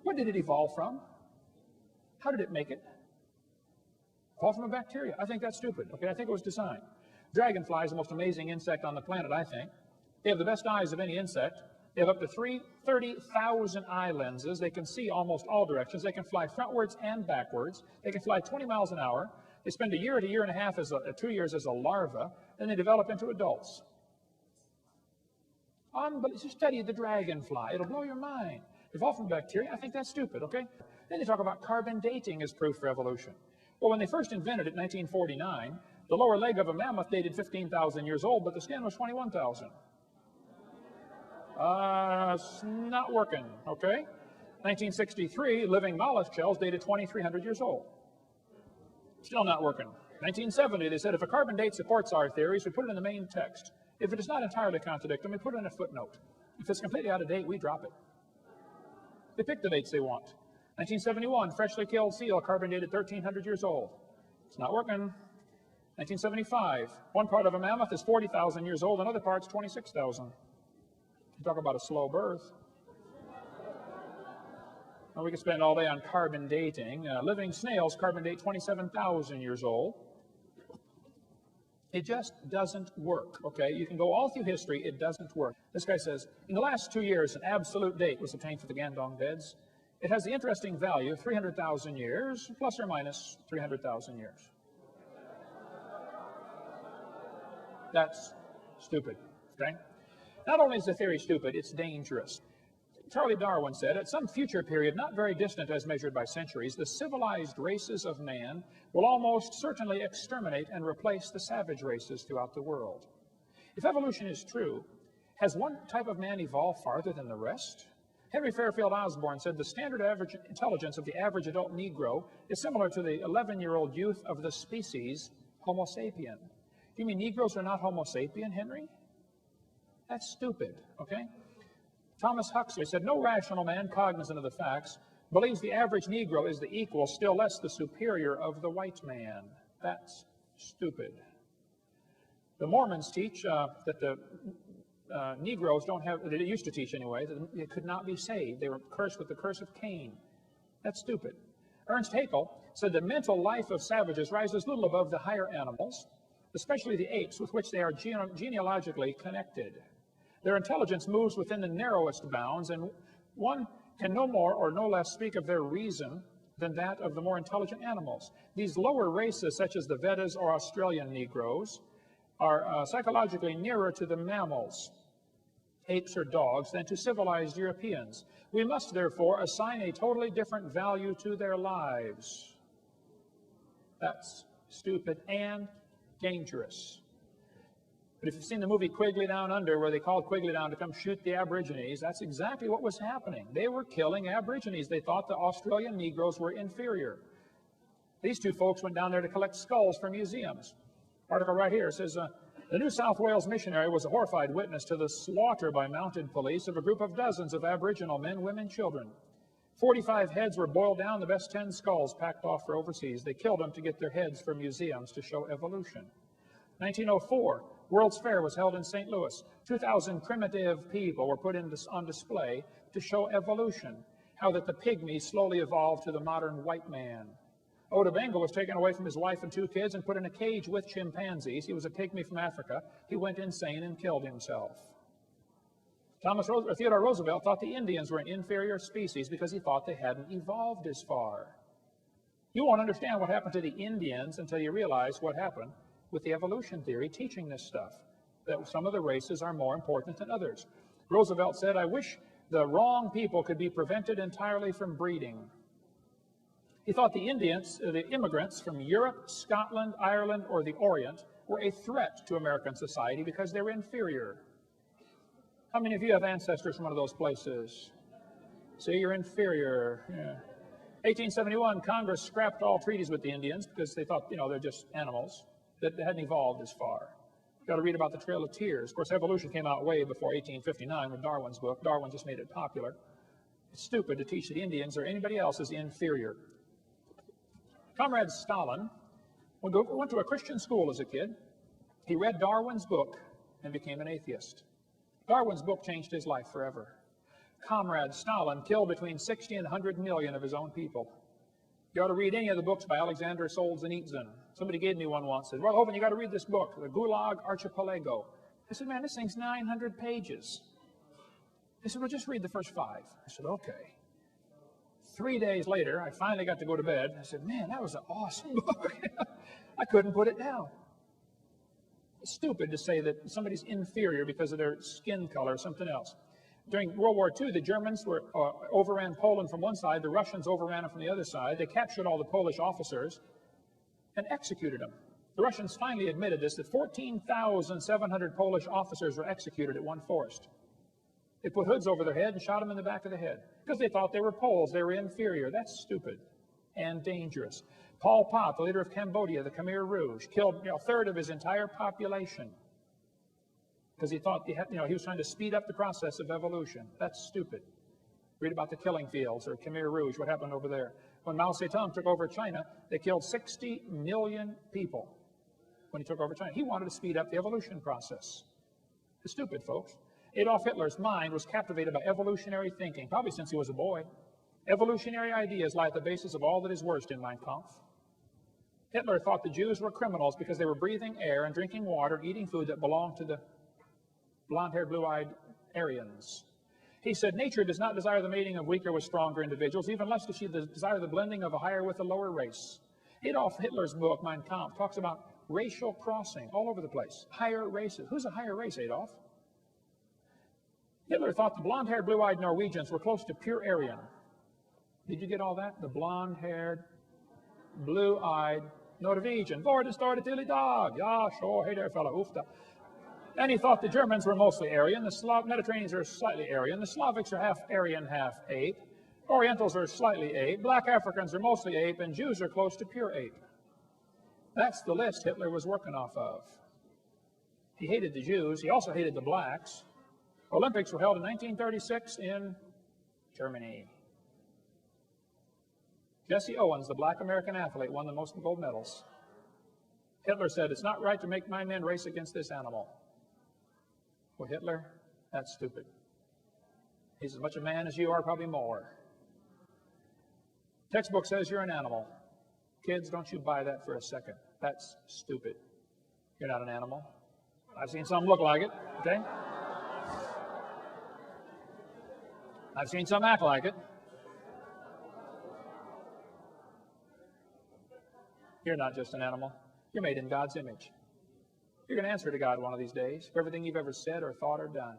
What did it evolve from? How did it make it? Evolved from a bacteria. I think that's stupid. Okay, I think it was designed. Dragonfly is the most amazing insect on the planet, I think. They have the best eyes of any insect. They have up to 30,000 eye lenses. They can see almost all directions. They can fly frontwards and backwards. They can fly 20 miles an hour. They spend a year to a year and a half, 2 years as a larva. Then they develop into adults. But just study the dragonfly. It'll blow your mind. Evolved from bacteria? I think that's stupid, okay? Then they talk about carbon dating as proof for evolution. Well, when they first invented it in 1949, the lower leg of a mammoth dated 15,000 years old, but the skin was 21,000. It's not working, okay? 1963, living mollusk shells dated 2,300 years old. Still not working. 1970, they said if a carbon date supports our theories, we put it in the main text. If it does not entirely contradict them, we put it in a footnote. If it's completely out of date, we drop it. They pick the dates they want. 1971, freshly killed seal, carbon dated 1,300 years old. It's not working. 1975, one part of a mammoth is 40,000 years old, another part's 26,000. You talk about a slow birth. Well, we could spend all day on carbon dating. Living snails carbon date 27,000 years old. It just doesn't work, okay? You can go all through history, it doesn't work. This guy says, in the last 2 years, an absolute date was obtained for the Gandong beds. It has the interesting value of 300,000 years, plus or minus 300,000 years. That's stupid. Okay? Not only is the theory stupid, it's dangerous. Charlie Darwin said, at some future period, not very distant as measured by centuries, the civilized races of man will almost certainly exterminate and replace the savage races throughout the world. If evolution is true, has one type of man evolved farther than the rest? Henry Fairfield Osborn said the standard average intelligence of the average adult Negro is similar to the 11-year-old youth of the species Homo sapien. You mean Negroes are not Homo sapien, Henry? That's stupid, okay? Thomas Huxley said, no rational man cognizant of the facts believes the average Negro is the equal, still less the superior of the white man. That's stupid. The Mormons teach that the Negroes don't have, they used to teach anyway, that they could not be saved. They were cursed with the curse of Cain. That's stupid. Ernst Haeckel said the mental life of savages rises little above the higher animals, especially the apes with which they are genealogically connected. Their intelligence moves within the narrowest bounds, and one can no more or no less speak of their reason than that of the more intelligent animals. These lower races, such as the Vedas or Australian Negroes, are psychologically nearer to the mammals, apes or dogs, than to civilized Europeans. We must therefore assign a totally different value to their lives. That's stupid and dangerous. But if you've seen the movie Quigley Down Under, where they called Quigley down to come shoot the Aborigines, that's exactly what was happening. They were killing Aborigines. They thought the Australian Negroes were inferior. These two folks went down there to collect skulls for museums. Article right here says, the New South Wales missionary was a horrified witness to the slaughter by mounted police of a group of dozens of Aboriginal men, women, children. 45 heads were boiled down, the best 10 skulls packed off for overseas. They killed them to get their heads for museums to show evolution. 1904, World's Fair was held in St. Louis. 2,000 primitive people were put on display to show evolution, how that the pygmy slowly evolved to the modern white man. Oda Benga was taken away from his wife and 2 kids and put in a cage with chimpanzees. He was a pygmy from Africa. He went insane and killed himself. Theodore Roosevelt thought the Indians were an inferior species because he thought they hadn't evolved as far. You won't understand what happened to the Indians until you realize what happened with the evolution theory teaching this stuff, that some of the races are more important than others. Roosevelt said, I wish the wrong people could be prevented entirely from breeding. He thought the Indians, the immigrants from Europe, Scotland, Ireland, or the Orient were a threat to American society because they were inferior. How many of you have ancestors from one of those places? See, you're inferior. Yeah. 1871, Congress scrapped all treaties with the Indians because they thought, they're just animals that hadn't evolved as far. You've got to read about the Trail of Tears. Of course, evolution came out way before 1859 with Darwin's book. Darwin just made it popular. It's stupid to teach the Indians or anybody else is inferior. Comrade Stalin went to a Christian school as a kid. He read Darwin's book and became an atheist. Darwin's book changed his life forever. Comrade Stalin killed between 60 and 100 million of his own people. You ought to read any of the books by Alexander Solzhenitsyn. Somebody gave me one once. Said, well, Hovind, you got to read this book, The Gulag Archipelago. I said, man, this thing's 900 pages. They said, well, just read the first 5. I said, okay. 3 days later, I finally got to go to bed. I said, man, that was an awesome book. I couldn't put it down. It's stupid to say that somebody's inferior because of their skin color or something else. During World War II, the Germans overran Poland from one side, the Russians overran them from the other side. They captured all the Polish officers and executed them. The Russians finally admitted this, that 14,700 Polish officers were executed at one forest. They put hoods over their head and shot them in the back of the head because they thought they were Poles, they were inferior. That's stupid and dangerous. Pol Pot, the leader of Cambodia, the Khmer Rouge, killed a third of his entire population because he thought he was trying to speed up the process of evolution. That's stupid. Read about the killing fields or Khmer Rouge, what happened over there. When Mao Zedong took over China, they killed 60 million people when he took over China. He wanted to speed up the evolution process. It's stupid, folks. Adolf Hitler's mind was captivated by evolutionary thinking, probably since he was a boy. Evolutionary ideas lie at the basis of all that is worst in Mein Kampf. Hitler thought the Jews were criminals because they were breathing air and drinking water and eating food that belonged to the blonde-haired, blue-eyed Aryans. He said, nature does not desire the mating of weaker with stronger individuals, even less does she desire the blending of a higher with a lower race. Adolf Hitler's book, Mein Kampf, talks about racial crossing all over the place. Higher races. Who's a higher race, Adolf? Hitler thought the blonde-haired, blue-eyed Norwegians were close to pure Aryan. Did you get all that? The blonde-haired, blue-eyed Norwegian. Vår står det till idag. Ja, sure, hey there, fella, ufta. And he thought the Germans were mostly Aryan. The Mediterraneans are slightly Aryan. The Slavics are half Aryan, half ape. Orientals are slightly ape. Black Africans are mostly ape. And Jews are close to pure ape. That's the list Hitler was working off of. He hated the Jews. He also hated the blacks. Olympics were held in 1936 in Germany. Jesse Owens, the black American athlete, won the most gold medals. Hitler said, it's not right to make my men race against this animal. Well, Hitler, that's stupid. He's as much a man as you are, probably more. Textbook says you're an animal. Kids, don't you buy that for a second. That's stupid. You're not an animal. I've seen some look like it, okay? I've seen some act like it. You're not just an animal. You're made in God's image. You're going to answer to God one of these days for everything you've ever said or thought or done.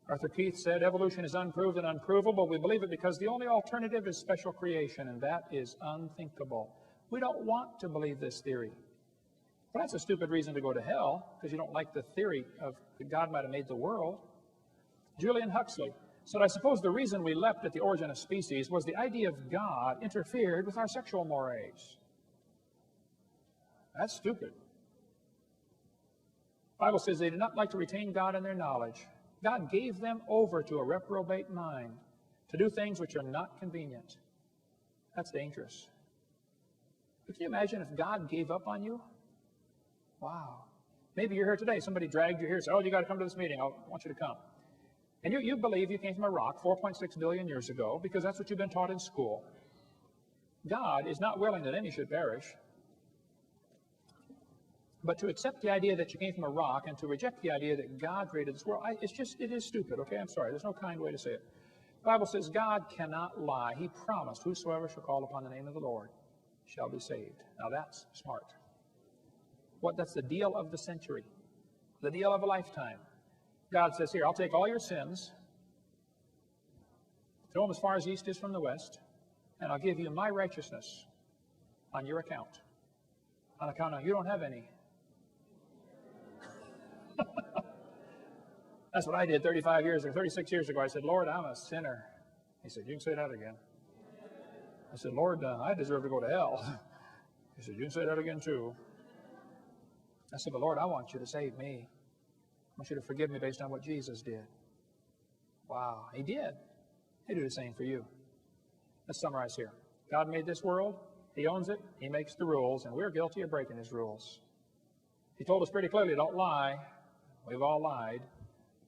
Arthur Keith said, evolution is unproved and unprovable. We believe it because the only alternative is special creation, and that is unthinkable. We don't want to believe this theory. But that's a stupid reason to go to hell, because you don't like the theory of that God might have made the world. Julian Huxley said, I suppose the reason we leapt at the origin of species was the idea of God interfered with our sexual mores. That's stupid. The Bible says they did not like to retain God in their knowledge. God gave them over to a reprobate mind to do things which are not convenient. That's dangerous. But can you imagine if God gave up on you? Wow. Maybe you're here today. Somebody dragged you here and said, oh, you got to come to this meeting. I want you to come. And you believe you came from a rock 4.6 billion years ago because that's what you've been taught in school. God is not willing that any should perish. But to accept the idea that you came from a rock and to reject the idea that God created this world, it is stupid, okay? I'm sorry. There's no kind way to say it. The Bible says God cannot lie. He promised, whosoever shall call upon the name of the Lord shall be saved. Now that's smart. That's the deal of the century, the deal of a lifetime. God says, here, I'll take all your sins, throw them as far as east is from the west, and I'll give you my righteousness on your account. On account of you don't have any. That's what I did 35 years or 36 years ago. I said, Lord, I'm a sinner. He said, you can say that again. I said, Lord, I deserve to go to hell. He said, you can say that again too. I said, but Lord, I want you to save me. I want you to forgive me based on what Jesus did. Wow, he did. He'll do the same for you. Let's summarize here. God made this world. He owns it. He makes the rules, and we're guilty of breaking his rules. He told us pretty clearly, don't lie. We've all lied.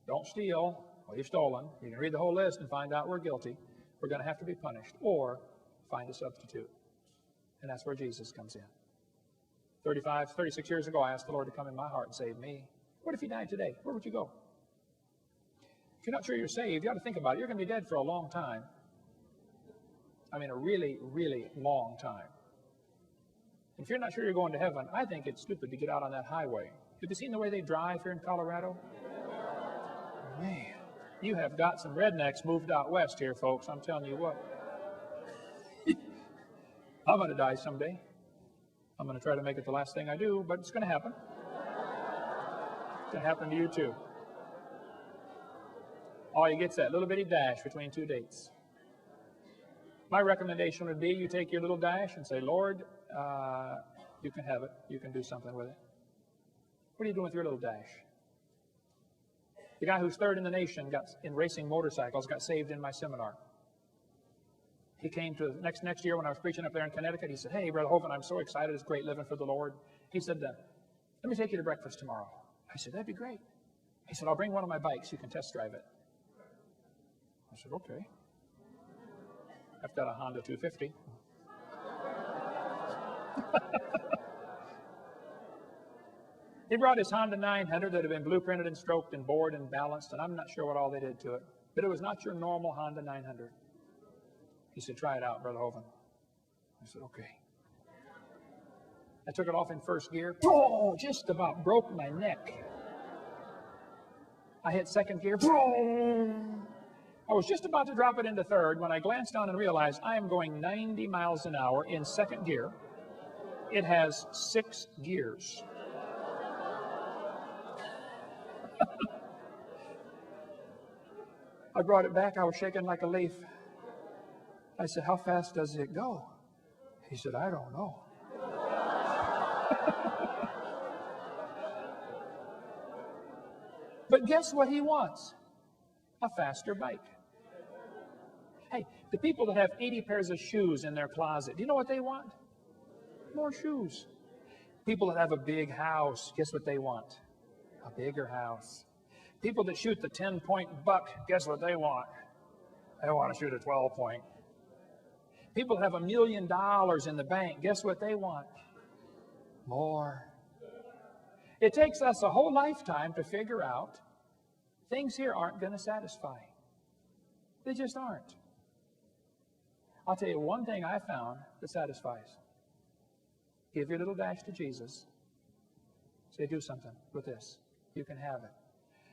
Don't steal. Well, you've stolen. You can read the whole list and find out we're guilty. We're going to have to be punished or find a substitute. And that's where Jesus comes in. 36 years ago, I asked the Lord to come in my heart and save me. What if he died today? Where would you go? If you're not sure you're saved, you ought to think about it. You're going to be dead for a long time. I mean, a really, really long time. If you're not sure you're going to heaven, I think it's stupid to get out on that highway. Have you seen the way they drive here in Colorado? Man, you have got some rednecks moved out west here, folks. I'm telling you what. I'm going to die someday. I'm going to try to make it the last thing I do, but it's going to happen. It's going to happen to you too. All you get's that little bitty dash between two dates. My recommendation would be you take your little dash and say, Lord, you can have it. You can do something with it. What are you doing with your little dash? The guy who's third in the nation in racing motorcycles got saved in my seminar. He came to next year when I was preaching up there in Connecticut. He said, hey, Brother Hovind, I'm so excited. It's great living for the Lord. He said, let me take you to breakfast tomorrow. I said, that'd be great. He said, I'll bring one of my bikes. You can test drive it. I said, okay. I've got a Honda 250. He brought his Honda 900 that had been blueprinted and stroked and bored and balanced, and I'm not sure what all they did to it. But it was not your normal Honda 900. He said, try it out, Brother Hovind. I said, okay. I took it off in first gear. Oh, just about broke my neck. I hit second gear. I was just about to drop it into third when I glanced down and realized I am going 90 miles an hour in second gear. It has 6 gears. I brought it back. I was shaking like a leaf. I said, how fast does it go? He said, I don't know. But guess what he wants? A faster bike. Hey, the people that have 80 pairs of shoes in their closet, do you know what they want? More shoes. People that have a big house, guess what they want? A bigger house. People that shoot the 10-point buck, guess what they want? They want to shoot a 12-point. People that have $1 million in the bank, guess what they want? More. It takes us a whole lifetime to figure out things here aren't going to satisfy. They just aren't. I'll tell you one thing I found that satisfies. Give your little dash to Jesus. Say, do something with this. You can have it.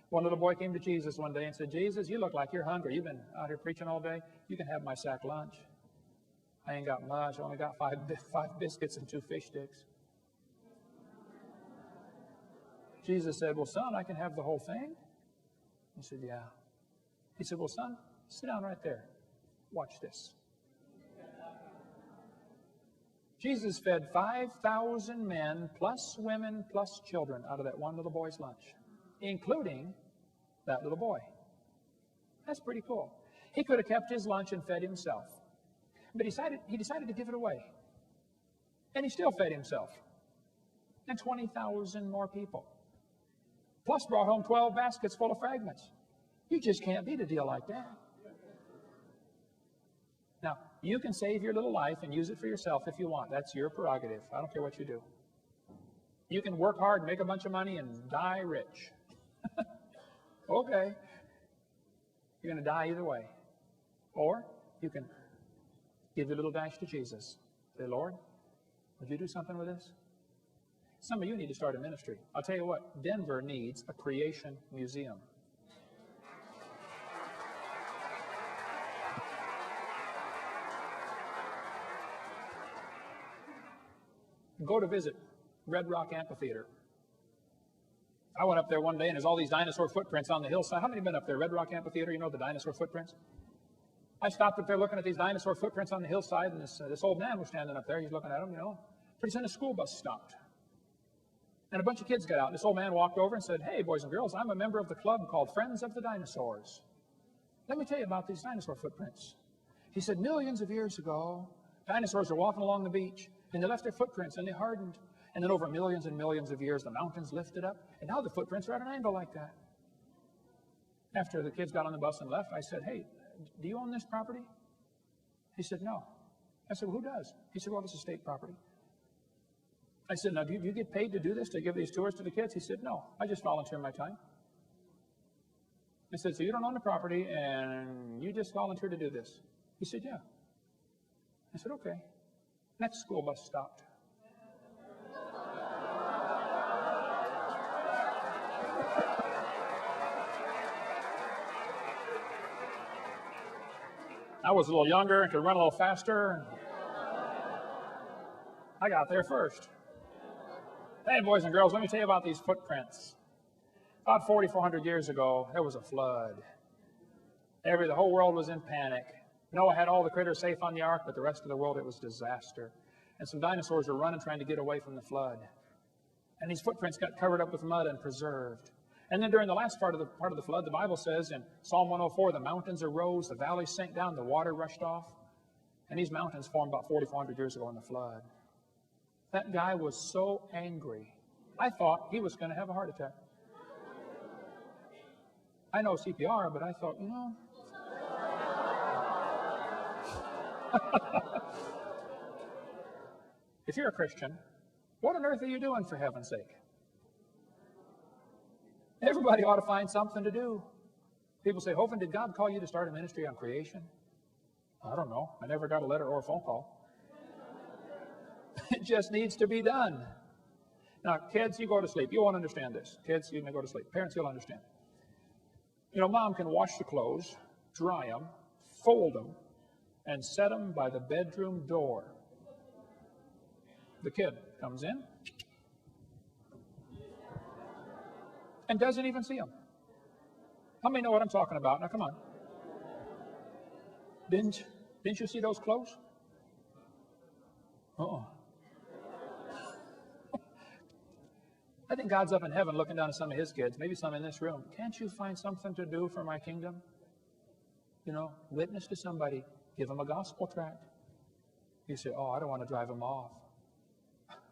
One little boy came to Jesus one day and said, Jesus, you look like you're hungry. You've been out here preaching all day. You can have my sack lunch. I ain't got much. I only got five biscuits and 2 fish sticks. Jesus said, well, son, I can have the whole thing. He said, yeah. He said, well, son, sit down right there. Watch this. Jesus fed 5,000 men, plus women, plus children out of that one little boy's lunch, including that little boy. That's pretty cool. He could have kept his lunch and fed himself. But he decided to give it away. And he still fed himself. And 20,000 more people. Plus brought home 12 baskets full of fragments. You just can't beat a deal like that. Now, you can save your little life and use it for yourself if you want. That's your prerogative. I don't care what you do. You can work hard, make a bunch of money, and die rich. Okay. You're going to die either way. Or you can give your little dash to Jesus. Say, Lord, would you do something with this? Some of you need to start a ministry. I'll tell you what, Denver needs a creation museum. Go to visit Red Rock Amphitheater. I went up there one day and there's all these dinosaur footprints on the hillside. How many have been up there? Red Rock Amphitheater, you know the dinosaur footprints? I stopped up there looking at these dinosaur footprints on the hillside, and this old man was standing up there. He's looking at them, you know. Pretty soon a school bus stopped. And a bunch of kids got out. And this old man walked over and said, hey, boys and girls, I'm a member of the club called Friends of the Dinosaurs. Let me tell you about these dinosaur footprints. He said, millions of years ago, dinosaurs were walking along the beach, and they left their footprints, and they hardened. And then over millions and millions of years, the mountains lifted up, and now the footprints are at an angle like that. After the kids got on the bus and left, I said, hey, do you own this property? He said, no. I said, well, who does? He said, well, this is state property. I said, now, do you get paid to do this, to give these tours to the kids? He said, no, I just volunteer my time. I said, so you don't own the property, and you just volunteer to do this? He said, yeah. I said, okay. Next school bus stopped. I was a little younger and could run a little faster. I got there first. Hey, boys and girls, let me tell you about these footprints. About 4,400 years ago, there was a flood. The whole world was in panic. Noah had all the critters safe on the ark, but the rest of the world, it was disaster. And some dinosaurs were running, trying to get away from the flood. And these footprints got covered up with mud and preserved. And then during the last part of the flood, the Bible says in Psalm 104, the mountains arose, the valleys sank down, the water rushed off. And these mountains formed about 4,400 years ago in the flood. That guy was so angry. I thought he was going to have a heart attack. I know CPR, but I thought, you know. If you're a Christian, what on earth are you doing for heaven's sake? Everybody ought to find something to do. People say, Hovind, did God call you to start a ministry on creation? I don't know. I never got a letter or a phone call. It just needs to be done. Now, kids, you go to sleep. You won't understand this. Kids, you may go to sleep. Parents, you'll understand. You know, mom can wash the clothes, dry them, fold them, and set them by the bedroom door. The kid comes in and doesn't even see them. How many know what I'm talking about? Now, come on. Didn't you see those clothes? Uh-uh. I think God's up in heaven looking down at some of his kids, maybe some in this room. Can't you find something to do for my kingdom? You know, witness to somebody. Give them a gospel tract. You say, oh, I don't want to drive them off.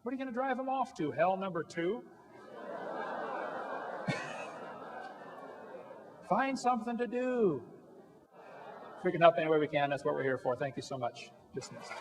What are you going to drive them off to? Hell number 2? Find something to do. If we can help any way we can, that's what we're here for. Thank you so much. Dismissed.